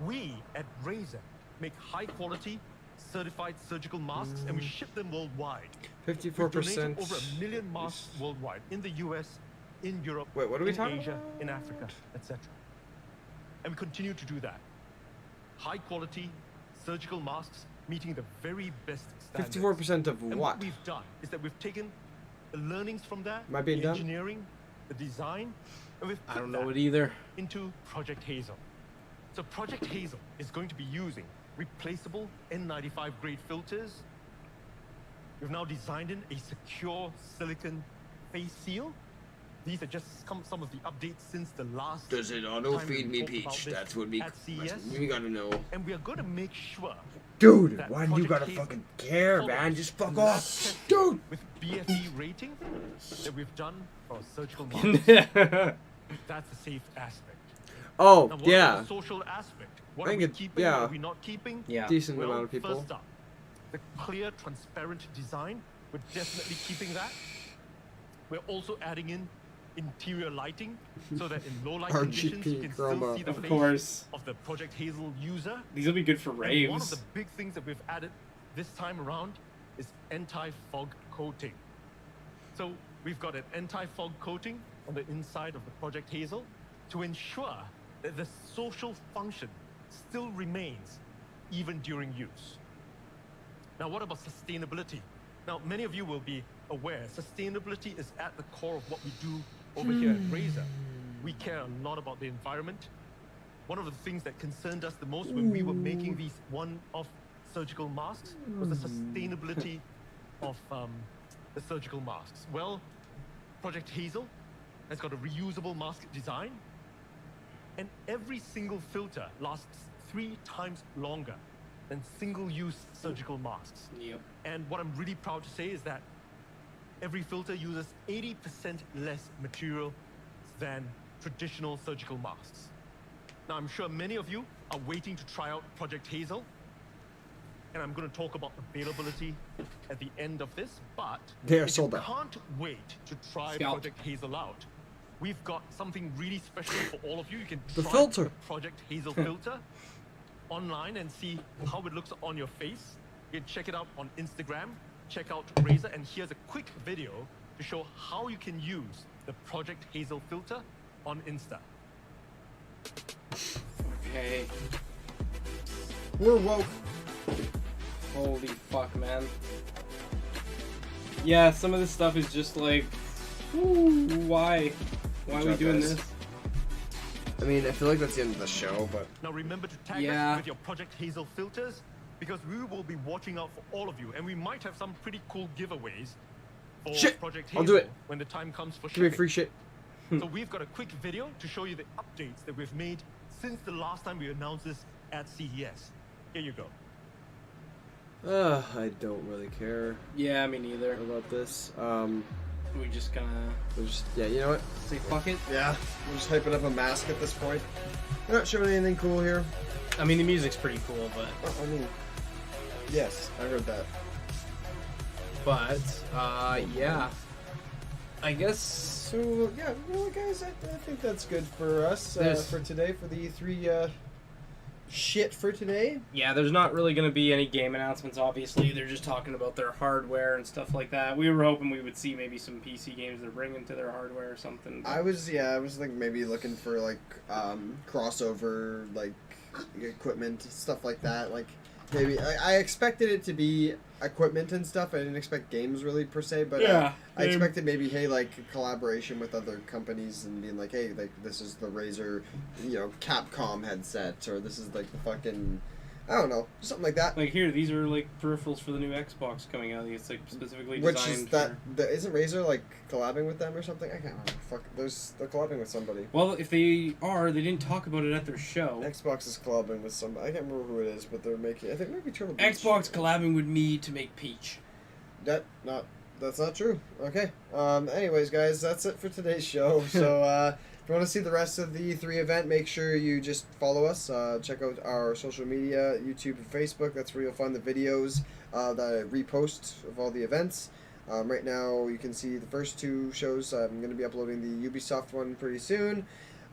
we at Razer make high quality, certified surgical masks and we ship them worldwide. We've 54%. donated over 1 million masks worldwide in the US, in Europe, Wait, what are we in talking Asia, in Africa, etc. And we continue to do that. High quality surgical masks meeting the very best standards. 54% of And what? we've done is that we've taken the learnings from that, Am I being the dumb? engineering, the design, and we've I put don't know that it either. into Project Hazel. So Project Hazel is going to be using replaceable N95 grade filters. We've now designed in a secure silicon face seal. These are just some of the updates since the last Does it time auto-feed we me talked about peach? this That's what we at CES. we gotta know. And we are going to make sure Dude, that why do you Project gotta Hazel fucking care, follows man? Just fuck the lab off. testing Dude! With BFE rating that we've done for surgical masks. That's a safe aspect. Oh, Now, what yeah. about the social aspect? What I are think we it- keeping? yeah. What are we not keeping? Yeah. Decent Well, amount of people. First up, the clear, transparent design. We're definitely keeping that. We're also adding in interior lighting so that in low light conditions you RGB can chroma. still see the Of face course. of the Project Hazel user. These will be good for And one of the raves. big things that we've added this time around is anti-fog coating. So we've got an anti-fog coating on the inside of the Project Hazel to ensure that the social function still remains even during use. Now, what about sustainability? Now, many of you will be aware sustainability is at the core of what we do over here at Razer. We care a lot about the environment. One of the things that concerned us the most when we were making these one-off surgical masks was the sustainability of the surgical masks. Well, Project Hazel has got a reusable mask design, and every single filter lasts 3 times longer than single-use surgical masks. Yep. And what I'm really proud to say is that every filter uses 80% less material than traditional surgical masks. Now, I'm sure many of you are waiting to try out Project Hazel. and I'm going to talk about availability at the end of this, but They are if sold you out. can't wait to try Scalp. Project Hazel out, we've got something really special for all of you. You can The try filter. the Project Hazel filter online and see how it looks on your face. You can check it out on Instagram, check out Razer, and here's a quick video to show how you can use the Project Hazel filter on Insta. Okay. We're woke. Holy fuck, man. Yeah, some of this stuff is just like, ooh, why? Why are we job, doing guys. this? I mean, I feel like that's the end of the show, but Now remember to tag us with your Project Hazel filters, because we will be watching out for all of you, and we might have some pretty cool giveaways for Shit! Project I'll Hazel do it. when the time comes for give me shipping. free shit. So we've got a quick video to show you the updates that we've made since the last time we announced this at CES. Here you go. I don't really care. Yeah, me neither. About this. We just gonna... Yeah, you know what? Say fuck it? Yeah, we're just hyping up a mask at this point. We're not showing anything cool here. I mean, the music's pretty cool, but... I mean, yes, I heard that. But, yeah. I guess... So, yeah, well, guys, I think that's good for us for today, for the E3 shit for today. Yeah, there's not really going to be any game announcements, obviously. They're just talking about their hardware and stuff like that. We were hoping we would see maybe some PC games they're bringing to their hardware or something. I was like maybe looking for like crossover like equipment, stuff like that. Like maybe I expected it to be equipment and stuff. I didn't expect games really per se, but I expected maybe like collaboration with other companies and being like, hey, like this is the Razer, Capcom headset, or this is like the fucking, I don't know, something like that. Like here, these are like peripherals for the new Xbox coming out. It's like specifically Which designed is that? Isn't Razer like collabing with them or something? I can't remember. Fuck, they're collabing with somebody. Well, if they are, they didn't talk about it at their show. Xbox is collabing with somebody. I can't remember who it is, but they're making. I think maybe Turtle Beach. Xbox collabing with me to make Peach. That's not true. Okay. Anyways, guys, that's it for today's show. So, if you want to see the rest of the E3 event, make sure you just follow us. Check out our social media, YouTube and Facebook. That's where you'll find the videos that I repost of all the events. Right now, you can see the first two shows. I'm going to be uploading the Ubisoft one pretty soon.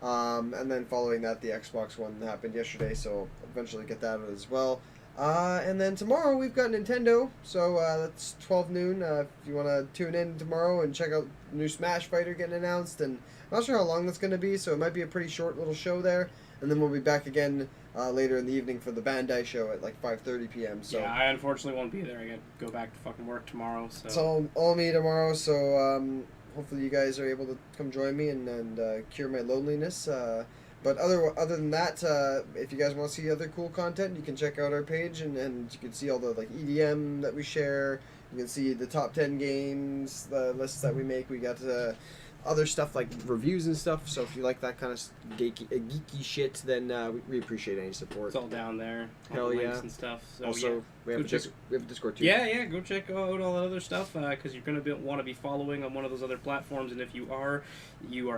And then following that, the Xbox one happened yesterday, so I'll eventually get that as well. And then tomorrow we've got Nintendo, so that's 12 noon. If you want to tune in tomorrow and check out the new Smash Fighter getting announced, and I'm not sure how long that's going to be, so it might be a pretty short little show there. And then we'll be back again later in the evening for the Bandai show at like 5:30 p.m. So yeah, I unfortunately won't be there. I got to go back to fucking work tomorrow. So it's all me tomorrow. So hopefully you guys are able to come join me and cure my loneliness. But other than that, if you guys want to see other cool content, you can check out our page and you can see all the like EDM that we share. You can see the top 10 games, the lists that we make. We got other stuff like reviews and stuff. So if you like that kind of geeky shit, then we appreciate any support. it's all down there. All Hell the yeah. links and stuff. So Also, yeah, we have a Discord too. Yeah, go check out all that other stuff because you're going to want to be following on one of those other platforms, and if you are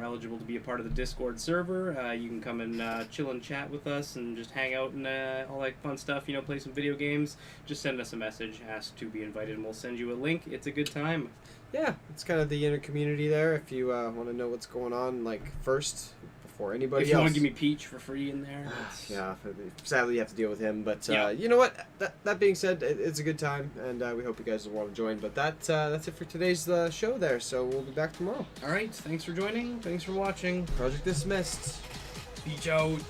eligible to be a part of the Discord server. You can come and chill and chat with us and just hang out and all that fun stuff, play some video games. Just send us a message, ask to be invited, and we'll send you a link. It's a good time. Yeah, it's kind of the inner community there. If you want to know what's going on, like first before anybody If you else. want to give me Peach for free in there. Yeah, sadly you have to deal with him. But Yeah. you know what? That being said, it's a good time, and we hope you guys will want to join. But that's it for today's show there. So we'll be back tomorrow. All right, thanks for joining. Thanks for watching. Project dismissed. Peach out.